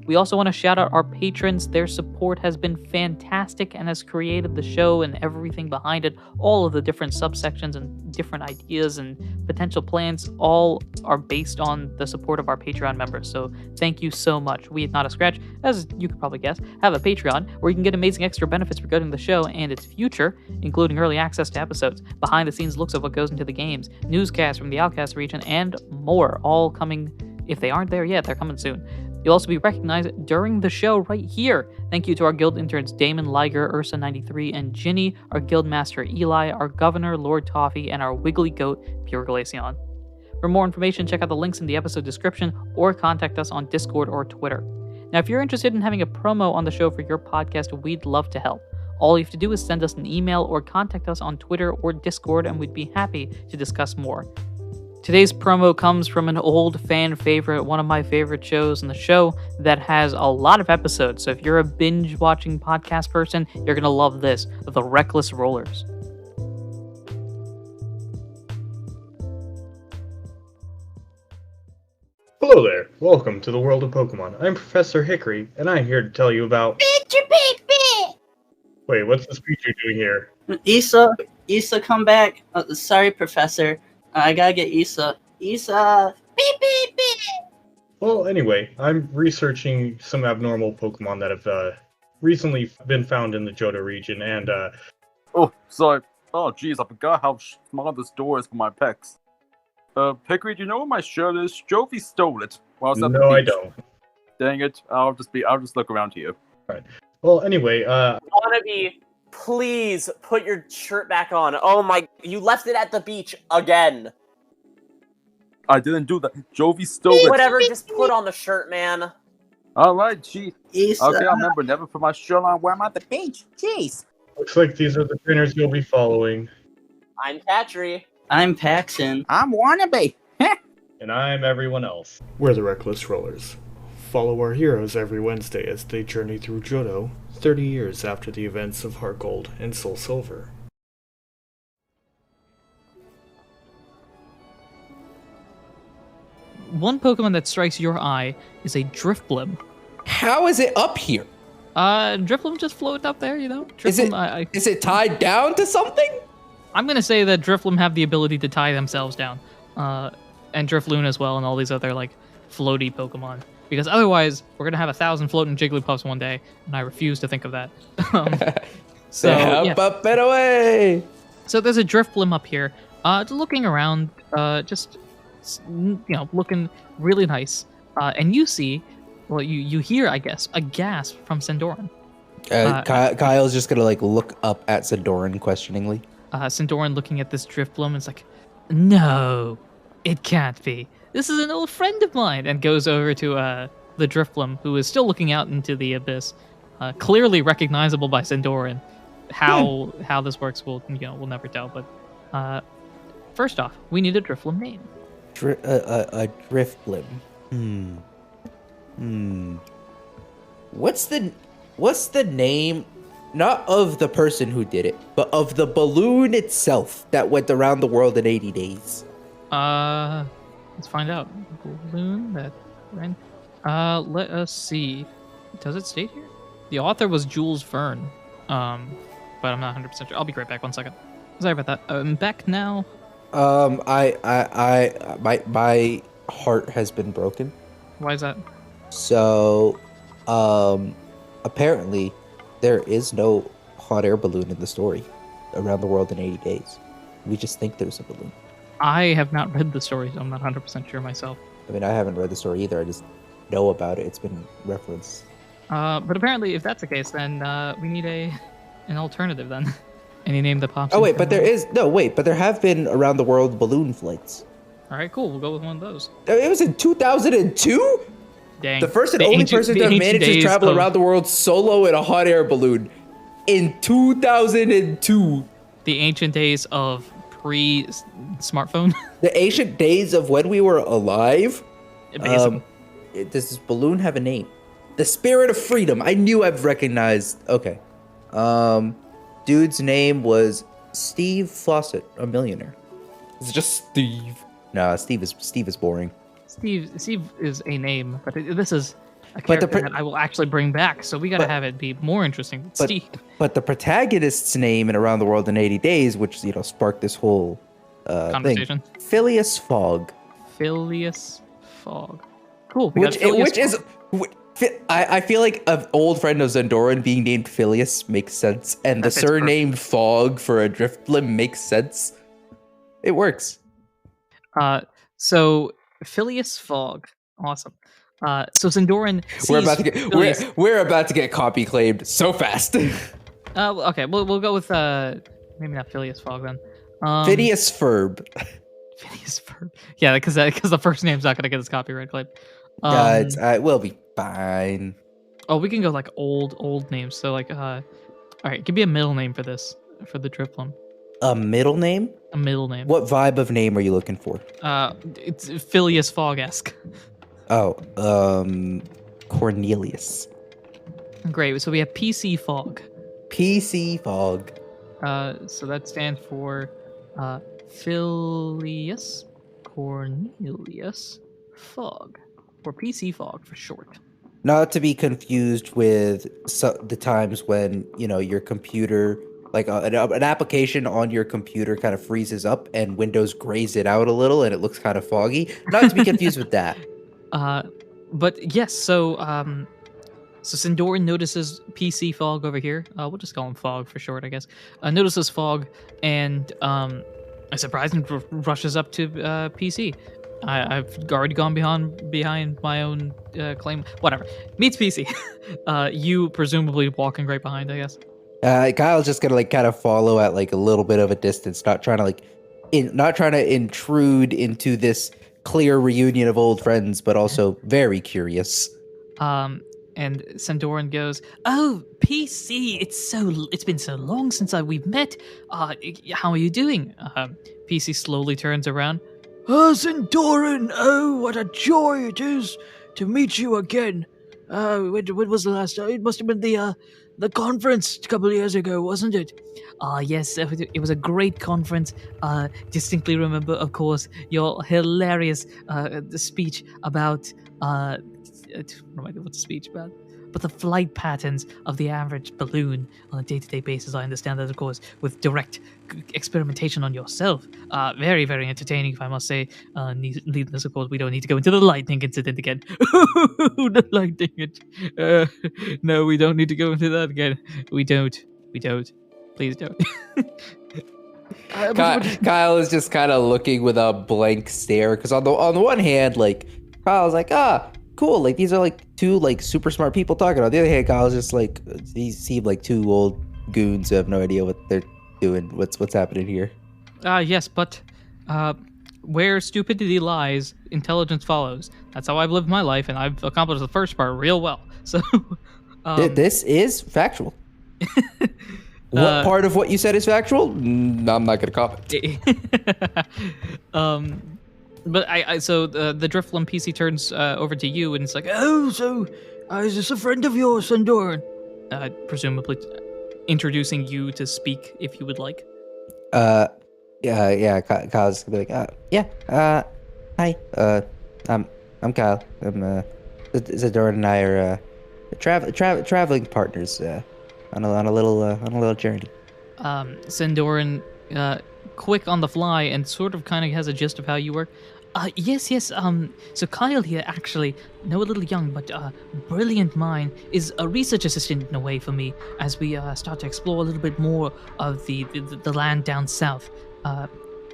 We also want to shout out our patrons. Their support has been fantastic and has created the show and everything behind it. All of the different subsections and different ideas and potential plans all are based on the support of our Patreon members. So thank you so much. We at Not a Scratch, as you could probably guess, have a Patreon where you can get amazing extra benefits regarding the show and its future, including early access to episodes, behind-the-scenes looks of what goes into the games, newscasts from the Outcast region, and more, all coming. If they aren't there yet, they're coming soon. You'll also be recognized during the show right here. Thank you to our guild interns Damon, Liger, Ursa93, and Ginny, our guild master Eli, our governor Lord Toffee, and our wiggly goat Pure Glaceon. For more information, check out the links in the episode description or contact us on Discord or Twitter. Now, if you're interested in having a promo on the show for your podcast, we'd love to help. All you have to do is send us an email or contact us on Twitter or Discord, and we'd be happy to discuss more. Today's promo comes from an old fan favorite, one of my favorite shows, and the show that has a lot of episodes. So if you're a binge-watching podcast person, you're going to love this, The Reckless Rollers. Hello there. Welcome to the world of Pokemon. I'm Professor Hickory, and I'm here to tell you about... Wait, what's the speech you're doing here? Issa, come back. Sorry, Professor. I gotta get Issa. Issa! Beep, beep, beep! Well, anyway, I'm researching some abnormal Pokemon that have recently been found in the Johto region, and geez, I forgot how small this door is for my pecs. Hickory, do you know where my shirt is? Jovi stole it while I was at the beach. No, I don't. Dang it, I'll just look around here. Alright. Well, anyway, Wannabe, please put your shirt back on. Oh my, you left it at the beach again. I didn't do that. Jovi stole it. Whatever, just put on the shirt, man. Alright, geez. Issa. Okay, I remember never put my shirt on when I'm at the beach. Jeez. looks like these are the trainers you'll be following. I'm Patry. I'm Paxton. I'm Wannabe. And I'm everyone else. We're the Reckless Rollers. Follow our heroes every Wednesday as they journey through Johto, 30 years after the events of Heart Gold and Soul Silver. One Pokemon that strikes your eye is a Drifblim. How is it up here? Drifblim just floating up there, you know? Drifblim, Is it tied down to something? I'm gonna say that Drifblim have the ability to tie themselves down. And Drifloon as well, and all these other, like, floaty Pokemon. Because otherwise, we're gonna have 1,000 floating Jigglypuffs one day, and I refuse to think of that. Up and away! So there's a Drifblim up here, looking around, looking really nice. And you see, well, you hear, I guess, a gasp from Sendoren. Kyle's just gonna, like, look up at Sendoren questioningly. Sendoren looking at this Drifblim is like, no, it can't be. This is an old friend of mine, and goes over to the Drifblim, who is still looking out into the abyss, clearly recognizable by Sendoren. How this works, we'll never tell. But first off, we need a Drifblim name. A Drifblim. What's the name? Not of the person who did it, but of the balloon itself that went around the world in 80 days. Let's find out. Balloon that ran. Let us see. Does it state here? The author was Jules Verne. But I'm not 100% sure. I'll be right back. 1 second. Sorry about that. I'm back now. My heart has been broken. Why is that? So, apparently, there is no hot air balloon in the story around the world in 80 days. We just think there's a balloon. I have not read the story, so I'm not 100% sure myself. I mean, I haven't read the story either. I just know about it. It's been referenced. But apparently, if that's the case, then we need an alternative then. Any name that pops. Oh into wait, but there have been around the world balloon flights. All right, cool. We'll go with one of those. It was in 2002. Dang. The first and The only ancient- person the to have ancient managed to days travel of- around the world solo in a hot air balloon in 2002. The ancient days of pre-smartphone. The ancient days of when we were alive. Amazing. Does this balloon have a name? The Spirit of Freedom. I knew I've recognized. Okay. Dude's name was Steve Fawcett, a millionaire. It's just Steve. No, Steve is boring. Steve is a name, but this is a But the character that I will actually bring back. So we gotta have it be more interesting. Steve. But the protagonist's name in Around the World in 80 Days, which sparked this whole Conversation. thing. Phileas Fogg. Phileas Fogg. Cool. we got Which Phileas is. I feel like an old friend of Sendoren being named Phileas makes sense, and the That fits surname Fogg for a driftblim makes sense. It works. So Phileas Fogg. Awesome. So Sendoren sees We're about to get copy claimed so fast. Okay, we'll go with maybe not Phileas Fogg then. Phineas Ferb. Phileas Ferb. Yeah, because the first name's not gonna get his copyright claim. We'll be fine. Oh, we can go like old names. So like, all right, give me a middle name for this, for the Driflum. A middle name? A middle name. What vibe of name are you looking for? It's Phileas Fogg-esque. Oh, Cornelius. Great. So we have PC Fogg. PC Fogg. So that stands for Phileas Cornelius Fogg, or PC Fogg for short. Not to be confused with the times when, your computer, like an application on your computer kind of freezes up and Windows grays it out a little and it looks kind of foggy. Not to be confused with that. But yes, so Sendoren notices PC Fogg over here. We'll just call him Fogg for short, I guess. Notices Fogg and surprisingly rushes up to PC. I've already gone behind my own claim. Whatever. Meets PC. You presumably walking right behind, I guess. Kyle's just gonna kind of follow at a little bit of a distance, not trying to intrude into this clear reunion of old friends, but also very curious. And Sendoren goes, "Oh, PC, it's been so long since we've met. How are you doing?" PC slowly turns around. Sendoren, oh, what a joy it is to meet you again. When was the last time? It must have been the conference a couple of years ago, wasn't it? Yes, it was a great conference. Distinctly remember, of course, your hilarious speech about what's the speech about? But the flight patterns of the average balloon on a day-to-day basis. I understand that, of course, with direct experimentation on yourself. Very, very entertaining, if I must say. Needless, of course, we don't need to go into the lightning incident again. The lightning. No, we don't need to go into that again. We don't. Please don't. Kyle is just kind of looking with a blank stare because on the one hand, Kyle's like, cool, these are two super smart people talking. On the other hand, Kyle's just these seem like two old goons who have no idea what they're doing. What's happening here? Yes, but where stupidity lies, intelligence follows. That's how I've lived my life, and I've accomplished the first part real well. So this is factual. What part of what you said is factual? I'm not gonna comment. But so the Driflum PC turns over to you, and it's like, Oh, so is this a friend of yours, Sendoren? presumably introducing you to speak if you would like. Yeah. Kyle's gonna be like, hi. I'm Kyle. Sendoren and I are traveling partners on a little journey. Sendoren, quick on the fly and sort of kind of has a gist of how you work. Yes. So Kyle here, actually, a little young, but brilliant mind, is a research assistant in a way for me as we start to explore a little bit more of the land down south.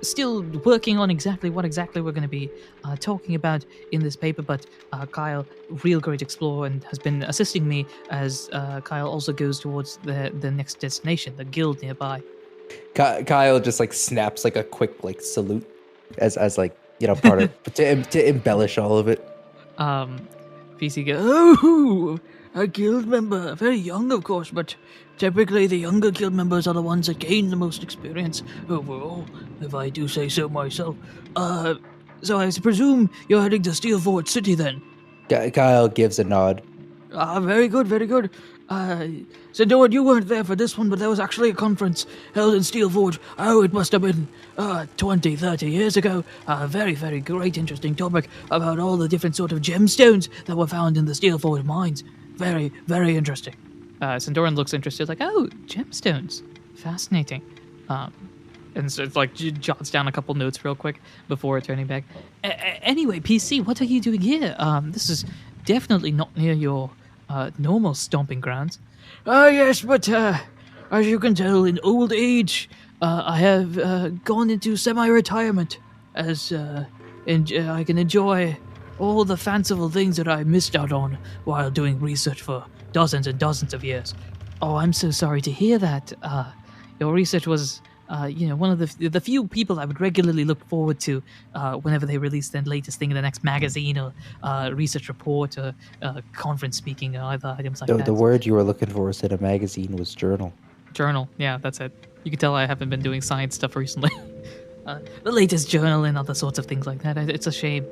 Still working on what exactly we're going to be talking about in this paper, but Kyle, real great explorer, and has been assisting me as Kyle also goes towards the next destination, the guild nearby. Kyle just like snaps like a quick like salute as like part of to embellish all of it. PC goes, Oh, a guild member. Very young, of course, but typically the younger guild members are the ones that gain the most experience overall, if I do say so myself. So I presume you're heading to Steelfort City then? Kyle gives a nod. Very good, very good. Sendoren, you weren't there for this one, but there was actually a conference held in Steelforge. Oh, it must have been 20, 30 years ago. Very, very great, interesting topic about all the different sort of gemstones that were found in the Steelforge mines. Very, very interesting. Sendoren looks interested, like, oh, gemstones. Fascinating. And so it's like jots down a couple notes real quick before turning back. Anyway, PC, what are you doing here? This is definitely not near your normal stomping grounds. Yes, but as you can tell, in old age, I have gone into semi-retirement as I can enjoy all the fanciful things that I missed out on while doing research for dozens and dozens of years. Oh, I'm so sorry to hear that. Your research was, one of the few people I would regularly look forward to whenever they release their latest thing in the next magazine or research report or conference speaking or other items like that. The word you were looking for instead of magazine was journal. Journal, yeah, that's it. You can tell I haven't been doing science stuff recently. The latest journal and other sorts of things like that. It's a shame.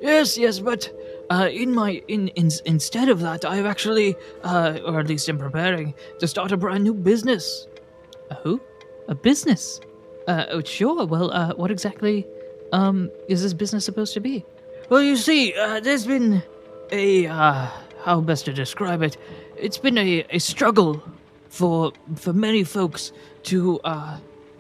Yes, but instead of that, I've actually, or at least I'm preparing to start a brand new business. Who? A business? Oh, sure. Well, what exactly is this business supposed to be? Well, you see, there's been how best to describe it? It's been a struggle for many folks to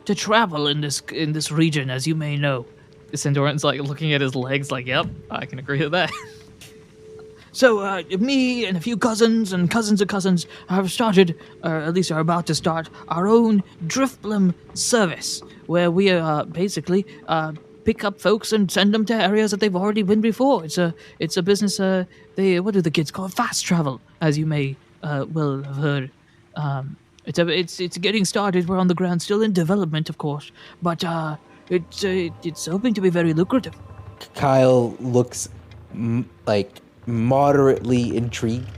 travel in this region, as you may know. Sendoran's like looking at his legs, like, yep, I can agree with that. So, me and a few cousins and cousins of cousins have started, or at least are about to start, our own Driftbloom service, where we basically pick up folks and send them to areas that they've already been before. It's a business. What do the kids call it? Fast travel, as you may well have heard. It's getting started. We're on the ground, still in development, of course, but it's hoping to be very lucrative. Kyle looks like moderately intrigued,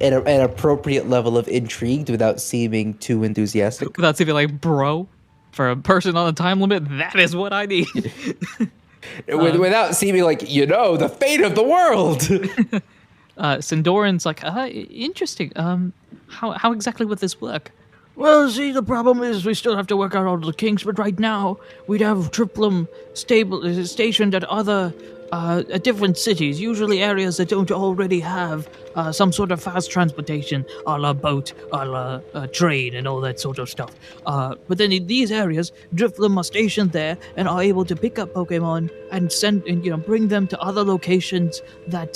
an appropriate level of intrigued without seeming too enthusiastic. Without seeming like, bro, for a person on a time limit, that is what I need. Without seeming like, the fate of the world. Sendoran's like, interesting. How exactly would this work? Well, see, the problem is we still have to work out all the kinks, but right now we'd have Driftbloom stationed at other at different cities, usually areas that don't already have some sort of fast transportation, a la boat, a la train, and all that sort of stuff. But then in these areas, Driftbloom are stationed there and are able to pick up Pokemon and send and bring them to other locations that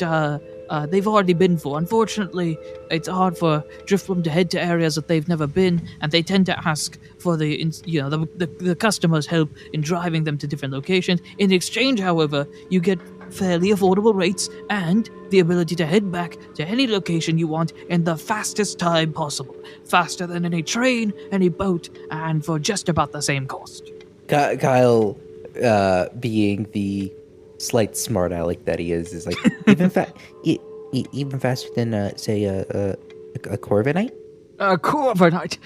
they've already been for. Unfortunately, it's hard for Driftbloom to head to areas that they've never been, and they tend to ask for the customer's help in driving them to different locations. In exchange, however, you get fairly affordable rates and the ability to head back to any location you want in the fastest time possible. Faster than any train, any boat, and for just about the same cost. Kyle, being the slight smart aleck that he is like even faster than say a Corviknight. A Corviknight,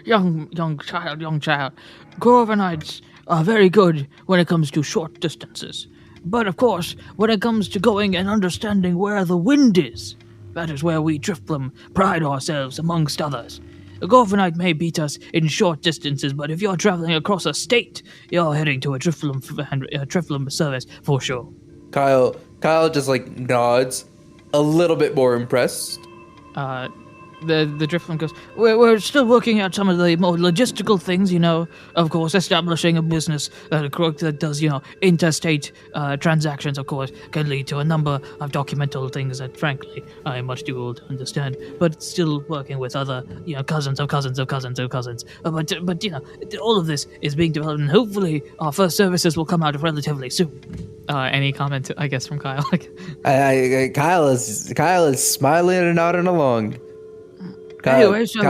young child. Corviknights are very good when it comes to short distances, but of course, when it comes to going and understanding where the wind is, that is where we Driftbloom pride ourselves amongst others. A Corviknight may beat us in short distances, but if you're traveling across a state, you're heading to a Driftbloom service for sure. Kyle just like nods, a little bit more impressed. The Driftbloom goes, We're still working out some of the more logistical things, of course, establishing a business that does, interstate transactions, of course, can lead to a number of documental things that, frankly, I am much too old to understand, but still working with other, cousins of cousins of cousins of cousins. But all of this is being developed, and hopefully our first services will come out relatively soon. Any comment, I guess, from Kyle? Kyle is smiling and nodding along. Kyle, Anyway, so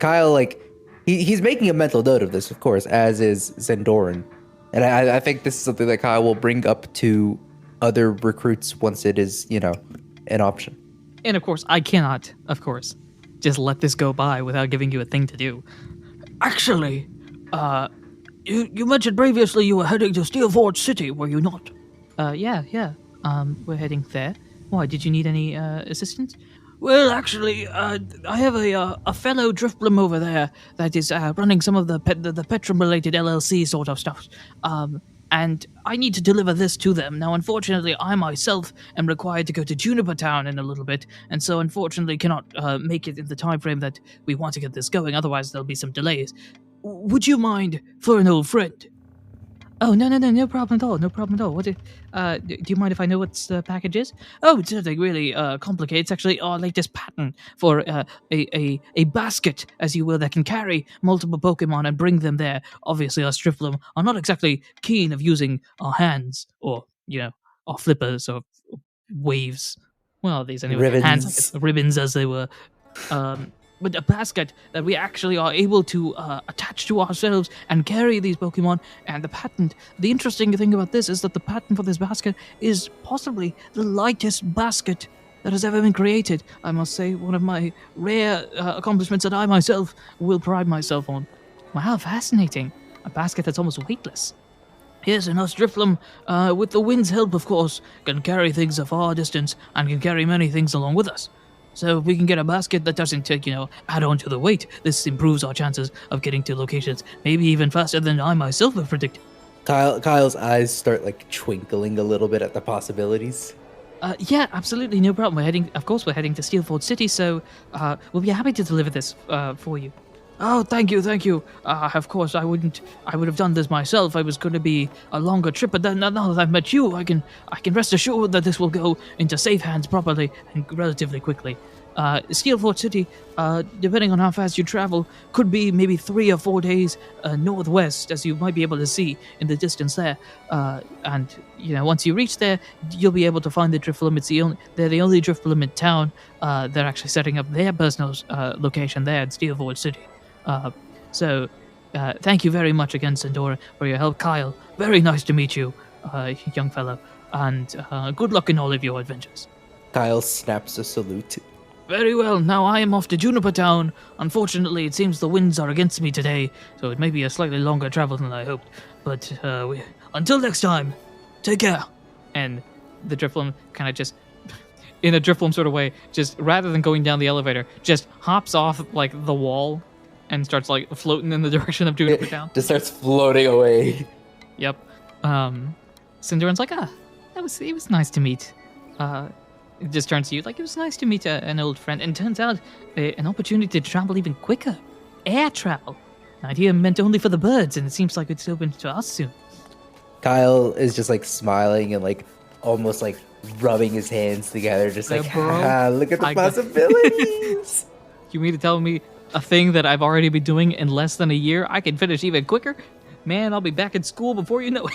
Kyle like He's making a mental note of this, of course, as is Sendoren. And I think this is something that Kyle will bring up to other recruits once it is, an option. And of course, I cannot, just let this go by without giving you a thing to do. Actually, you mentioned previously you were heading to Steelforge City, were you not? Yeah. We're heading there. Why, did you need any assistance? Well, actually, I have a fellow Driftbloom over there that is running some of the Petrum-related LLC sort of stuff. And I need to deliver this to them. Now, unfortunately, I myself am required to go to Juniper Town in a little bit, and so unfortunately cannot make it in the time frame that we want to get this going. Otherwise, there'll be some delays. Would you mind for an old friend? Oh, no problem at all. No problem at all. Do you mind if I know what the package is? Oh, it's nothing really complicated. It's actually our latest patent for a basket, as you will, that can carry multiple Pokemon and bring them there. Obviously, us Drifloom are not exactly keen of using our hands or, our flippers or waves. Well, these anyway. Ribbons. Hands, I guess, ribbons as they were. But a basket that we actually are able to attach to ourselves and carry these Pokemon. And the interesting thing about this is that the patent for this basket is possibly the lightest basket that has ever been created. I must say, one of my rare accomplishments that I myself will pride myself on. Wow, fascinating. A basket that's almost weightless. Yes, and us Drifloom, with the wind's help, of course, can carry things a far distance and can carry many things along with us. So if we can get a basket that doesn't, add on to the weight, this improves our chances of getting to locations maybe even faster than I myself have predicted. Kyle's eyes start twinkling a little bit at the possibilities. Yeah, absolutely, no problem. We're heading to Steelforge City, so we'll be happy to deliver this for you. Oh, thank you. Of course, I would have done this myself. It was going to be a longer trip, but then now that I've met you, I can rest assured that this will go into safe hands properly and relatively quickly. Steelforge City, depending on how fast you travel, could be maybe 3 or 4 days northwest, as you might be able to see in the distance there. And once you reach there, you'll be able to find the Drifloom. They're the only Drifloom in town. They're actually setting up their personal location there in Steelforge City. So, thank you very much again, Sendoren, for your help. Kyle, very nice to meet you, young fellow, and good luck in all of your adventures. Kyle snaps a salute. Very well, now I am off to Juniper Town. Unfortunately, it seems the winds are against me today, so it may be a slightly longer travel than I hoped. But until next time, take care. And the Drifloom kind of just, in a Drifloom sort of way, just rather than going down the elevator, just hops off the wall and starts floating in the direction of Juniper Town. Just starts floating away. Yep. Sendoren's it was nice to meet. It just turns to you it was nice to meet an old friend, and turns out an opportunity to travel even quicker. Air travel. An idea meant only for the birds, and it seems like it's open to us soon. Kyle is just smiling and almost rubbing his hands together, just look at the possibilities. You mean to tell me a thing that I've already been doing in less than a year, I can finish even quicker? Man, I'll be back in school before you know it.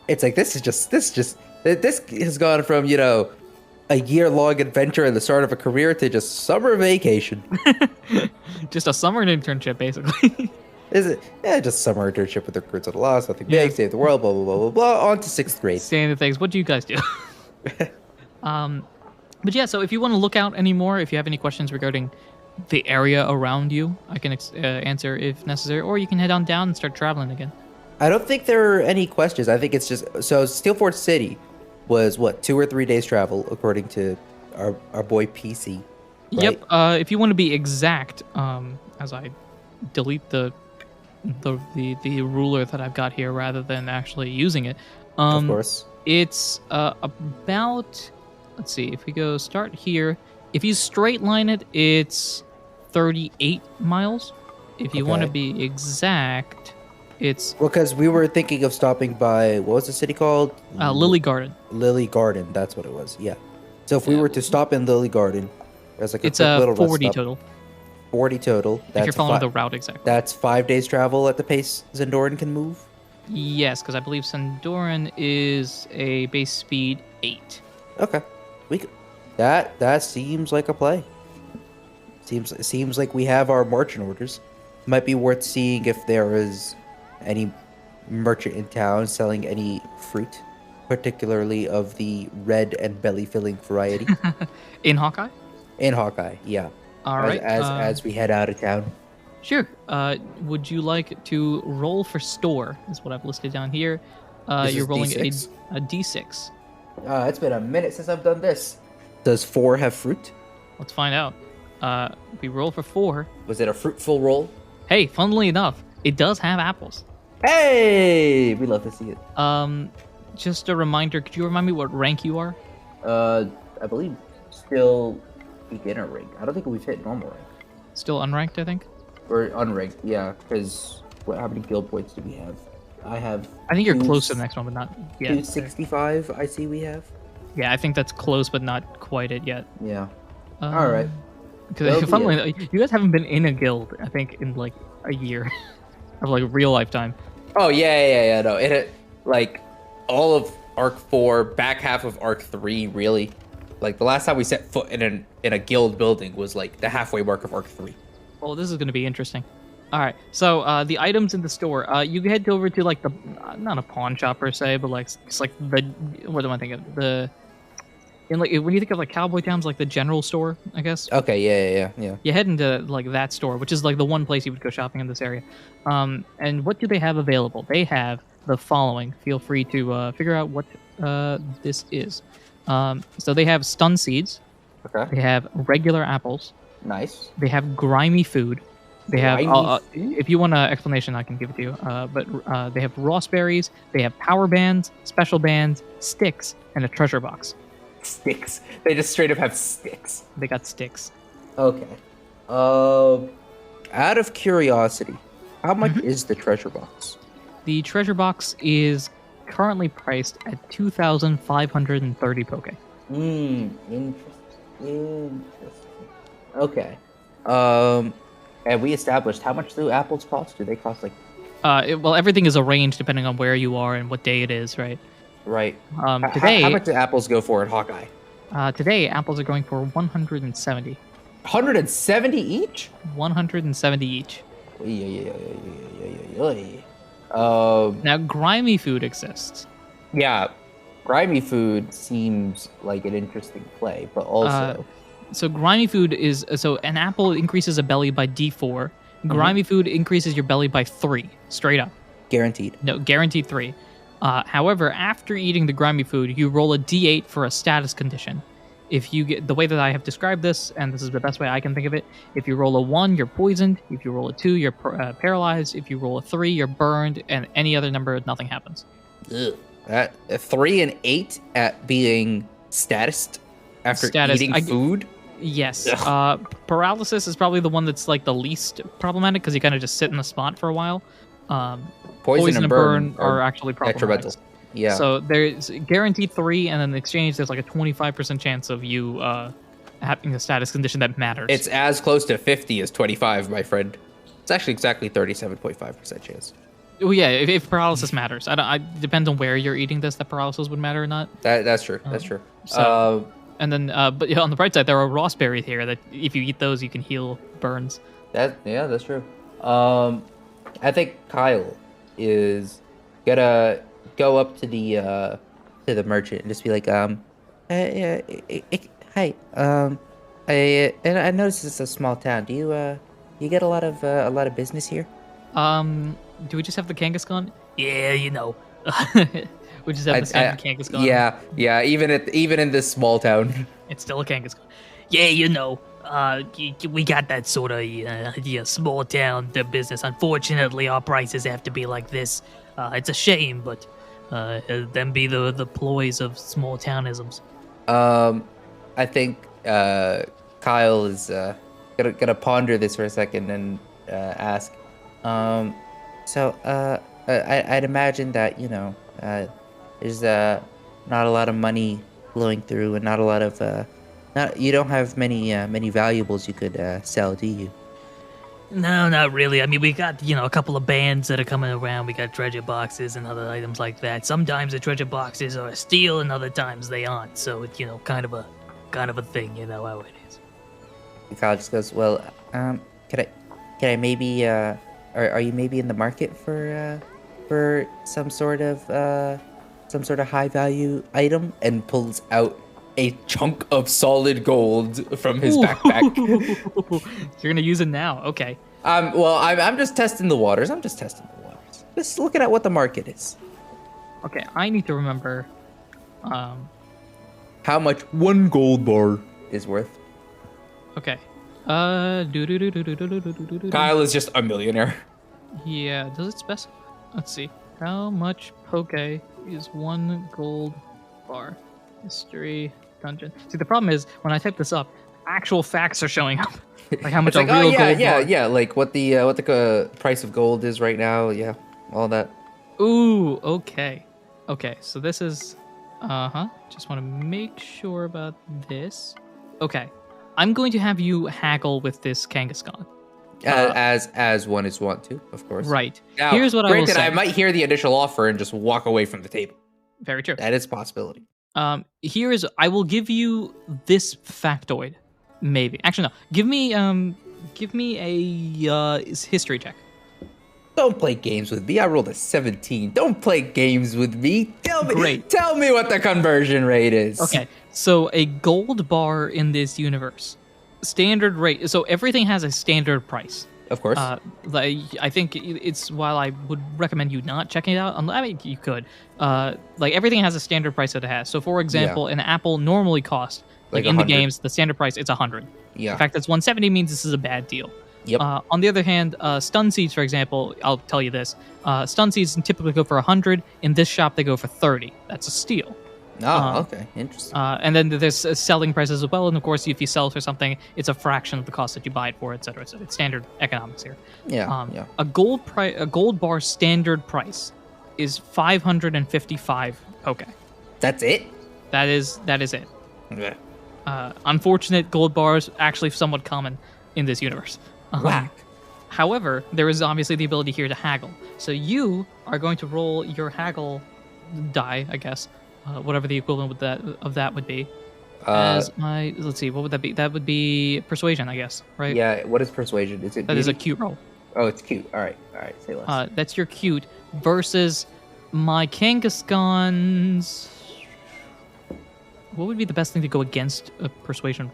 It's this has gone from, a year-long adventure and the start of a career to just summer vacation. Just a summer internship, basically. Is it? Yeah, just summer internship with the Recruits of the Lost, nothing big, save the world, blah, blah, blah, blah, blah, on to 6th grade. Standard things. What do you guys do? But yeah, so if you want to look out anymore, if you have any questions regarding the area around you, I can answer if necessary, or you can head on down and start traveling again. I don't think there are any questions. I think it's just, so Steelforge City was 2 or 3 days travel, according to our boy PC. Right? Yep. If you want to be exact, as I delete the ruler that I've got here rather than actually using it. Of course. It's about, let's see, if we go start here, if you straight line it, it's 38 miles. If you want to be exact, it's... Well, because we were thinking of stopping by, what was the city called? Lily Garden. Lily Garden, that's what it was, yeah. So if we were to stop in Lily Garden, there's a it's quick little 40 total. 40 total. If you're following the route exactly. That's 5 days travel at the pace Sendoren can move? Yes, because I believe Sendoren is a base speed 8. Okay. That seems like a play. Seems like we have our marching orders. might be worth seeing if there is any merchant in town selling any fruit, particularly of the red and belly-filling variety. In Hawkeye? In Hawkeye, yeah. All right. As we head out of town. Sure. Would you like to roll for store? Is what I've listed down here. This You're is rolling D6? a d6. It's been a minute since I've done this. Does 4 have fruit? Let's find out. We roll for 4. Was it a fruitful roll? Hey, funnily enough, it does have apples. Hey! We love to see it. Just a reminder, could you remind me what rank you are? I believe still beginner rank. I don't think we've hit normal rank. Still unranked, I think. Or unranked, yeah, because how many guild points do we have? I think you're two- close to the next one, but not yet. 265, I see we have. Yeah, I think that's close, but not quite it yet. Yeah. All right. Because That'll be funnily, you guys haven't been in a guild, I think, in like a year of like real lifetime. Oh, yeah, no. It like, all of Arc 4, back half of Arc 3, really. Like, the last time we set foot in a guild building was, like, the halfway mark of Arc 3. Well, this is going to be interesting. All right, so the items in the store, you head over to like the not a pawn shop per se, but like it's like the what am I thinking? When you think of like cowboy towns, like the general store, I guess. Okay, yeah. You head into like that store, which is like the one place you would go shopping in this area. And what do they have available? They have the following. Feel free to figure out what this is. So they have stun seeds. Okay. They have regular apples. Nice. They have grimy food. They have, Grimy food? if you want an explanation, I can give it to you. But they have raspberries, they have power bands, special bands, sticks, and a treasure box. Sticks. They just straight up have sticks. They got sticks. Okay. Out of curiosity, how much is the treasure box? The treasure box is currently priced at 2,530 poke. Interesting. Okay. And we established how much do apples cost? Do they cost like? Well, everything is arranged depending on where you are and what day it is, right? Right. Today, how much do apples go for at Hawkeye? Today apples are going for 170. 170 each? 170 each. Yeah. Now, grimy food exists. Yeah, grimy food seems like an interesting play, but also. So grimy food is an apple increases a belly by D4. Grimy food increases your belly by 3, straight up. Guaranteed. No, guaranteed 3. However, after eating the grimy food, you roll a D8 for a status condition. If you get the way that I have described this, and this is the best way I can think of it, if you roll a 1, you're poisoned. If you roll a 2, you're paralyzed. If you roll a 3, you're burned, and any other number, nothing happens. Ugh. That 3 and 8 at being statused after eating food. Yes. Paralysis is probably the one that's like the least problematic because you kind of just sit in the spot for a while. Poison and burn are actually problematic. Detrimental. Yeah. So there's guaranteed 3, and then in exchange, there's like a 25% chance of you having a status condition that matters. It's as close to 50 as 25, my friend. It's actually exactly 37.5% chance. Oh yeah, if paralysis matters. I depends on where you're eating this, that paralysis would matter or not. That's true. That's true. So, and then, but yeah, on the bright side, there are raspberries here that if you eat those, you can heal burns. That's true. I think Kyle is gonna go up to the merchant and just be like, hi, I noticed it's a small town. Do you get a lot of business here? Do we just have the Kangaskhan? Yeah, you know. We just have the standard Kangaskhan. Yeah. Even in this small town, it's still a Kangaskhan. Yeah, you know. We got that sort of small town business. Unfortunately, our prices have to be like this. It's a shame, but them be the ploys of small townisms. I think Kyle is gonna ponder this for a second and ask. So I'd imagine that there's not a lot of money flowing through, and not a lot of you don't have many valuables you could sell, do you? No, not really. I mean, we got, a couple of bands that are coming around. We got treasure boxes and other items like that. Sometimes the treasure boxes are a steal and other times they aren't. So it's, kind of a thing, how it is. Kyle just goes, well, can can I maybe are you maybe in the market for some sort of high value item? And pulls out a chunk of solid gold from his backpack. You're gonna use it now. Okay. Well, I'm just testing the waters. Just looking at what the market is. Okay. I need to remember. How much one gold bar is worth? Okay. Kyle is just a millionaire. Yeah. Does it specify? Let's see. How much poke is one gold bar? History dungeon. See, the problem is when I type this up, actual facts are showing up. Like how much It's like, a real gold bar. yeah. Like what the price of gold is right now. Yeah, all that. Ooh. Okay. Okay. So this is. Just want to make sure about this. Okay. I'm going to have you haggle with this Kangaskhan. As one is wont to, of course. Right. Now, Here's what I will granted, say. I might hear the initial offer and just walk away from the table. Very true. That is a possibility. I will give you this factoid. Maybe. Actually, no. Give me a history check. Don't play games with me. I rolled a 17. Don't play games with me. Tell me what the conversion rate is. Okay. So a gold bar in this universe, standard rate. So everything has a standard price. Of course. I think it's while I would recommend you not checking it out. I mean, you could. Like everything has a standard price that it has. So for example, an apple normally costs like in 100. the games, the standard price it's 100. Yeah. The fact that it's 170 means this is a bad deal. Yep. On the other hand, stun seeds, for example, I'll tell you this: stun seeds typically go for 100. In this shop, they go for 30. That's a steal. Oh, okay, interesting. And then there's selling prices as well, and of course, if you sell for something, it's a fraction of the cost that you buy it for, etc. So it's standard economics here. Yeah. A gold bar standard price is 555 poke. That's it. That is it. Okay. Unfortunate gold bars actually somewhat common in this universe. Whack. However, there is obviously the ability here to haggle. So you are going to roll your haggle die, I guess, whatever the equivalent of that would be. Let's see, what would that be? That would be persuasion, I guess, right? Yeah. What is persuasion? Is it? That is a cute roll. Oh, it's cute. All right. Say less. That's your cute versus my Kangaskhan's. What would be the best thing to go against a persuasion?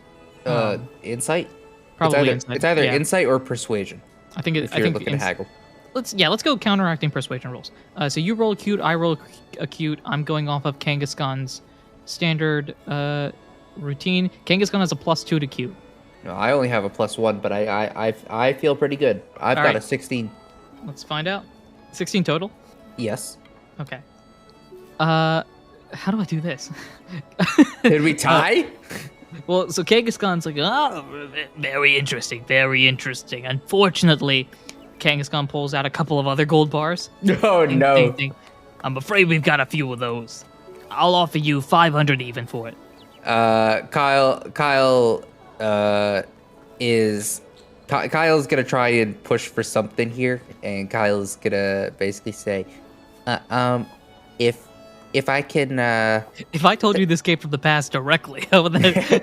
Insight. Probably It's either insight or persuasion. I think If you're looking to haggle. Let's go counteracting persuasion rolls. So you roll a cute, I roll a cute. I'm going off of Kangaskhan's standard routine. Kangaskhan has a +2 to cute. No, I only have a +1, but I feel pretty good. I've got a 16. Let's find out. 16 total? Yes. Okay. How do I do this? Did we tie? Well, so Kangaskhan's like, oh, very interesting, very interesting. Unfortunately, Kangaskhan pulls out a couple of other gold bars. Oh, no. Ding. I'm afraid we've got a few of those. I'll offer you 500 even for it. Kyle's gonna try and push for something here, and Kyle's gonna basically say, if I can, If I told you this came from the past directly, how would that?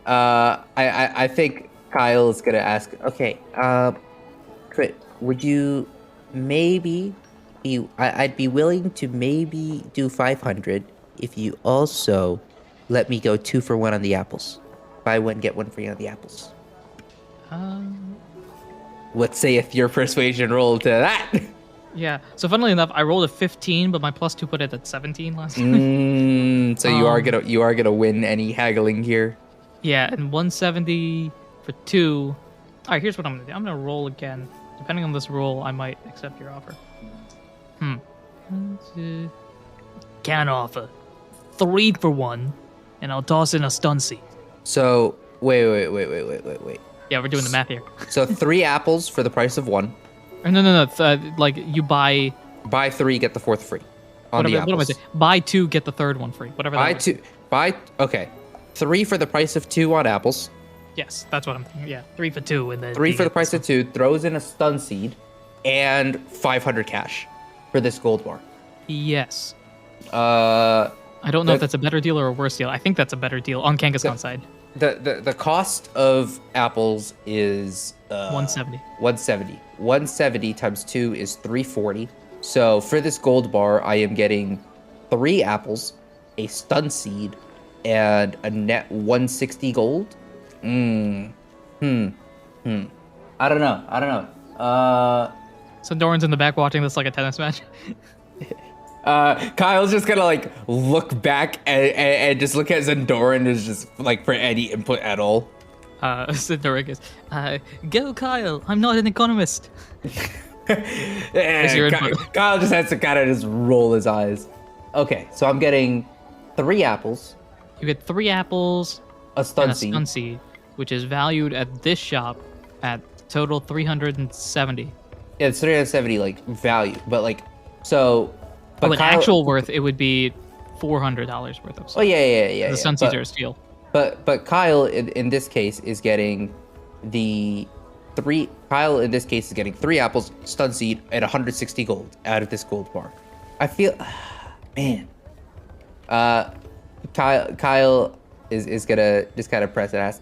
I think Kyle's gonna ask, okay, would you maybe I'd be willing to maybe do 500 if you also let me go 2 for 1 on the apples. Buy one, get one free on the apples. What sayeth your persuasion roll to that? Yeah. So funnily enough, I rolled a 15, but my +2 put it at 17 last time. So you are gonna win any haggling here. Yeah, and 170 for 2. All right, here's what I'm gonna do. I'm gonna roll again. Depending on this roll, I might accept your offer. Can offer 3 for 1, and I'll toss in a stun seed. So wait. Yeah, we're doing the math here. So 3 apples for the price of 1. No. Like you buy 3, get the 4th free. On the apples. What am I saying? Buy 2, get the 3rd one free. Whatever. Okay. 3 for the price of 2 on apples. Yes, that's what I'm thinking. Yeah, 3 for 2, and then 3 for the price of 2. Throws in a stun seed, and 500 cash for this gold bar. Yes. I don't know if that's a better deal or a worse deal. I think that's a better deal on Kangaskhan's side. the cost of apples is 170. 170. 170 times 2 is 340. So for this gold bar, I am getting 3 apples, a stun seed, and a net 160 gold. I don't know. Sendoren's in the back watching this like a tennis match. Kyle's just gonna like look back and just look at Sendoren as just like for any input at all. Sendoren goes, go Kyle, I'm not an economist. And Kyle just has to kind of just roll his eyes. Okay, so I'm getting 3 apples. You get 3 apples, A stun and a seed. stun seed, which is valued at this shop at total 370. Yeah, it's 370 like value, but like so. But in Kyle, actual worth, it would be $400 worth of Oh stuff. yeah. The stun seeds are a steal. But Kyle in this case is getting the 3. Kyle in this case is getting 3 apples, stun seed, and 160 gold out of this gold bar. I feel, man. Kyle is gonna just kind of press and ask,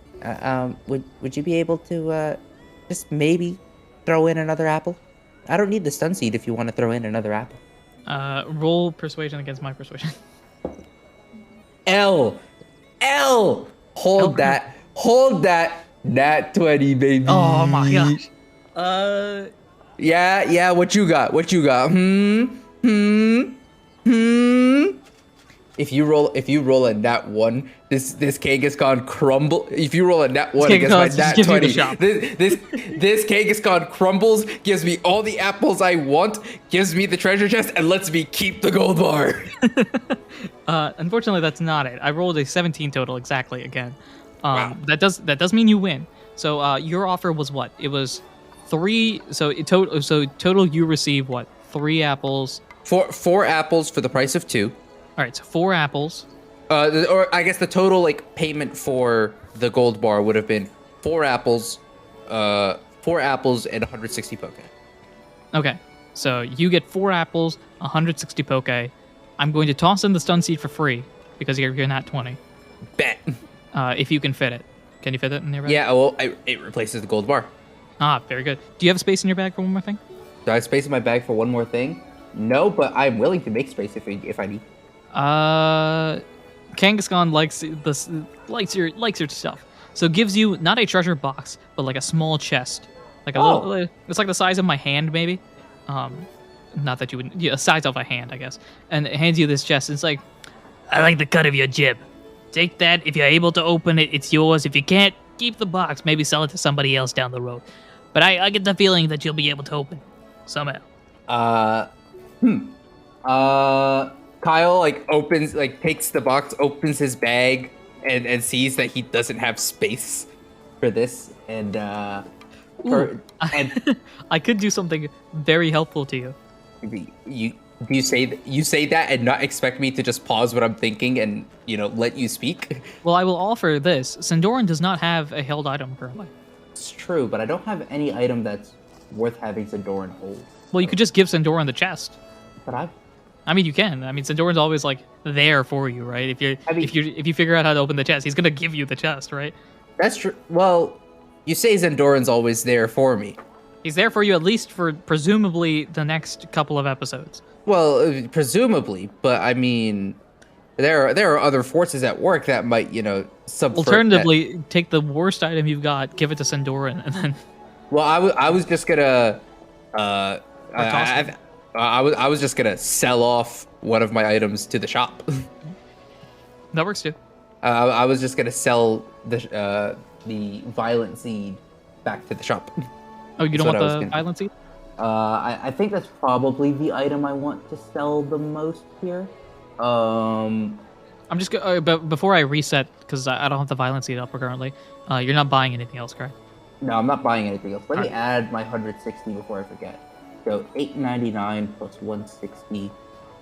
would you be able to just maybe throw in another apple? I don't need the stun seed if you want to throw in another apple. Roll persuasion against my persuasion. L. Hold that. Nat 20, baby. Oh my gosh. Yeah. What you got? If you roll a nat 1, this cake has gone crumble. If you roll a nat 1 against my nat 20, this cake has gone crumbles, gives me all the apples I want, gives me the treasure chest, and lets me keep the gold bar. Unfortunately, that's not it. I rolled a 17 total exactly again. Wow. That does mean you win. So your offer was what? It was 3. So total you receive what? 3 apples. 4 apples for the price of 2. All right, so 4 apples. Or I guess the total like payment for the gold bar would have been 4 apples, 4 apples and 160 poke. Okay, so you get 4 apples, 160 poke. I'm going to toss in the stun seed for free because you're not 20. Bet. If you can fit it. Can you fit it in your bag? Yeah, well, it replaces the gold bar. Ah, very good. Do you have space in your bag for one more thing? Do I have space in my bag for one more thing? No, but I'm willing to make space if I need. Kangaskhan likes your stuff, so gives you not a treasure box, but like a small chest, like a little. It's like the size of my hand, maybe. Not that you would, yeah, size of a hand, I guess. And it hands you this chest. And it's like, I like the cut of your jib. Take that. If you're able to open it, it's yours. If you can't, keep the box. Maybe sell it to somebody else down the road. But I get the feeling that you'll be able to open it somehow. Kyle takes the box, opens his bag, and sees that he doesn't have space for this, and I could do something very helpful to you. You say that and not expect me to just pause what I'm thinking and let you speak. Well, I will offer this. Sendoren does not have a held item currently. It's true, but I don't have any item that's worth having Sendoren hold. Well, you could just give Sendoren the chest. But I mean, you can. I mean, Sendoren's always like there for you, right? If you figure out how to open the chest, he's gonna give you the chest, right? That's true. Well, you say Sendoren's always there for me. He's there for you at least for presumably the next couple of episodes. Well, presumably, but I mean, there are other forces at work that might, subvert. Alternatively, take the worst item you've got, give it to Sendoren, and then. Well, I was just gonna, I was just gonna sell off one of my items to the shop. That works too. I was just gonna sell the violent seed back to the shop. Oh, you don't want the violent seed? I think that's probably the item I want to sell the most here. I'm just but before I reset, because I don't have the violent seed up currently. You're not buying anything else, correct? No, I'm not buying anything else. Let me add my 160 before I forget. So 899 plus 160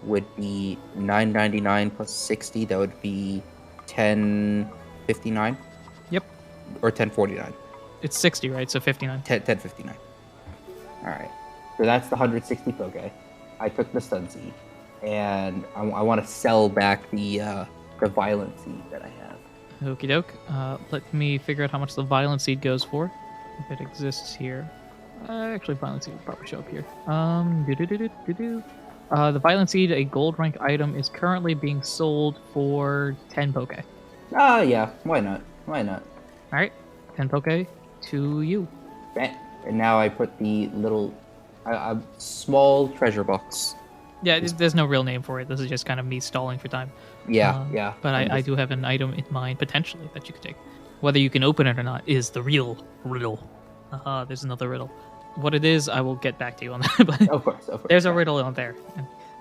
would be 999 plus 60. That would be 1059. Yep. Or 1049. It's 60, right? So 59. 1059. All right. So that's the 160 poke. I took the stun seed, and I want to sell back the violent seed that I have. Okie doke. Let me figure out how much the violent seed goes for. If it exists here. Actually, violent seed will probably show up here. The violent seed, a gold rank item, is currently being sold for 10 poke. Yeah. Why not? Why not? All right, 10 poke to you. Okay. And now I put the little, small treasure box. Yeah, there's no real name for it. This is just kind of me stalling for time. Yeah. But I do have an item in mind potentially that you could take. Whether you can open it or not is the real riddle. There's another riddle. What it is, I will get back to you on that. But Of course. there's a riddle on there.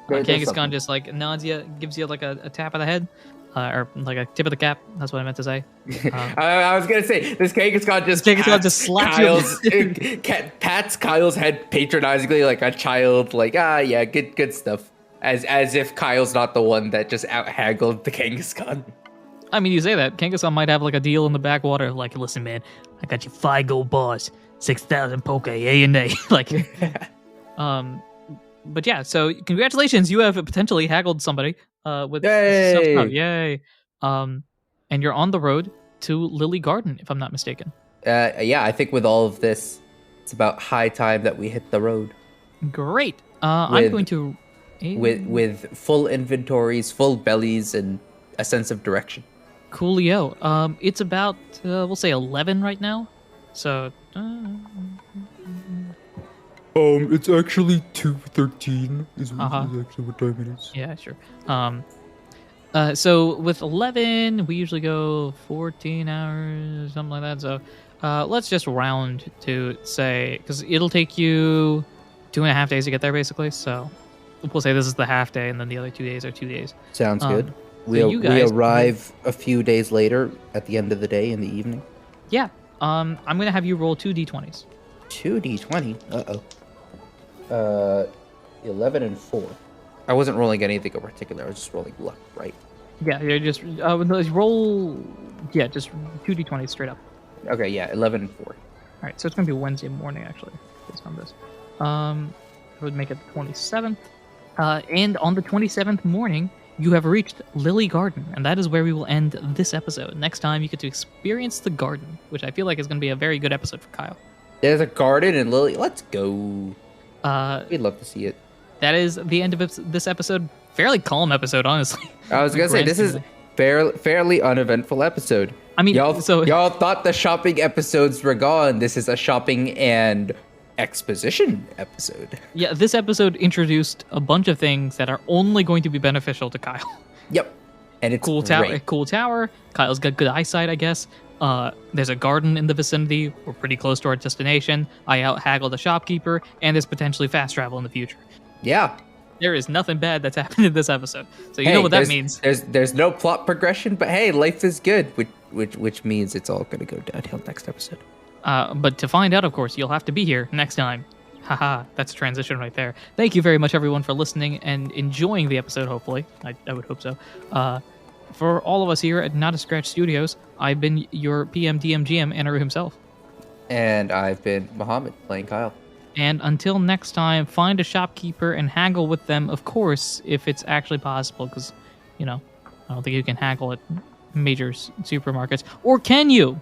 There's Kangaskhan something. just like nods you, gives you like a tap of the head, or like a tip of the cap. That's what I meant to say. I was gonna say this Kangaskhan just slaps pats Kyle's head patronizingly like a child, like yeah, good stuff. As if Kyle's not the one that just out haggled the Kangaskhan. I mean, you say that Kangaskhan might have like a deal in the backwater. Like, listen, man, I got you 5 gold bars, 6,000 poke, A&A. Like, but yeah. So congratulations, you have potentially haggled somebody with Yay! stuff. Yay! And you're on the road to Lily Garden, if I'm not mistaken. Yeah, I think with all of this, it's about high time that we hit the road. Great. I'm going to with full inventories, full bellies, and a sense of direction. Coolio. It's about we'll say 11 right now. So It's actually 2:13 is actually what time it is. yeah, sure. So with 11, we usually go 14 hours, something like that. So let's just round to say, because it'll take you 2.5 days to get there, basically. So we'll say this is the half day, and then the other 2 days are 2 days. Sounds good. you We guys- arrive a few days later at the end of the day in the evening. Yeah. I'm gonna have you roll 2 d20s. 2d20. 11 and 4. I wasn't rolling anything in particular. I was just rolling luck, right? Yeah, you're just roll. Yeah, just 2 d20s straight up. Okay, yeah, 11 and 4. All right, so it's gonna be Wednesday morning actually, based on this. It would make it the 27th. And on the 27th morning, you have reached Lily Garden, and that is where we will end this episode. Next time, you get to experience the garden, which I feel like is going to be a very good episode for Kyle. There's a garden in Lily. Let's go. We'd love to see it. That is the end of this episode. Fairly calm episode, honestly. I was gonna say this is fairly uneventful episode. I mean, y'all so thought the shopping episodes were gone. This is a shopping and exposition episode. yeah, this episode introduced a bunch of things that are only going to be beneficial to Kyle. Yep, and it's Cool tower. Kyle's got good eyesight, I guess. There's a garden in the vicinity. We're pretty close to our destination. I out-haggled the shopkeeper, and there's potentially fast travel in the future. Yeah. There is nothing bad that's happened in this episode. So you know what that means. There's no plot progression, but hey, life is good, which means it's all gonna go downhill next episode. But to find out, of course, you'll have to be here next time. Haha, that's a transition right there. Thank you very much, everyone, for listening and enjoying the episode, hopefully. I would hope so. For all of us here at Not a Scratch Studios, I've been your PM, DM, GM, Anirudh himself. And I've been Muhammad, playing Kyle. And until next time, find a shopkeeper and haggle with them, of course, if it's actually possible, because, I don't think you can haggle at major supermarkets. Or can you?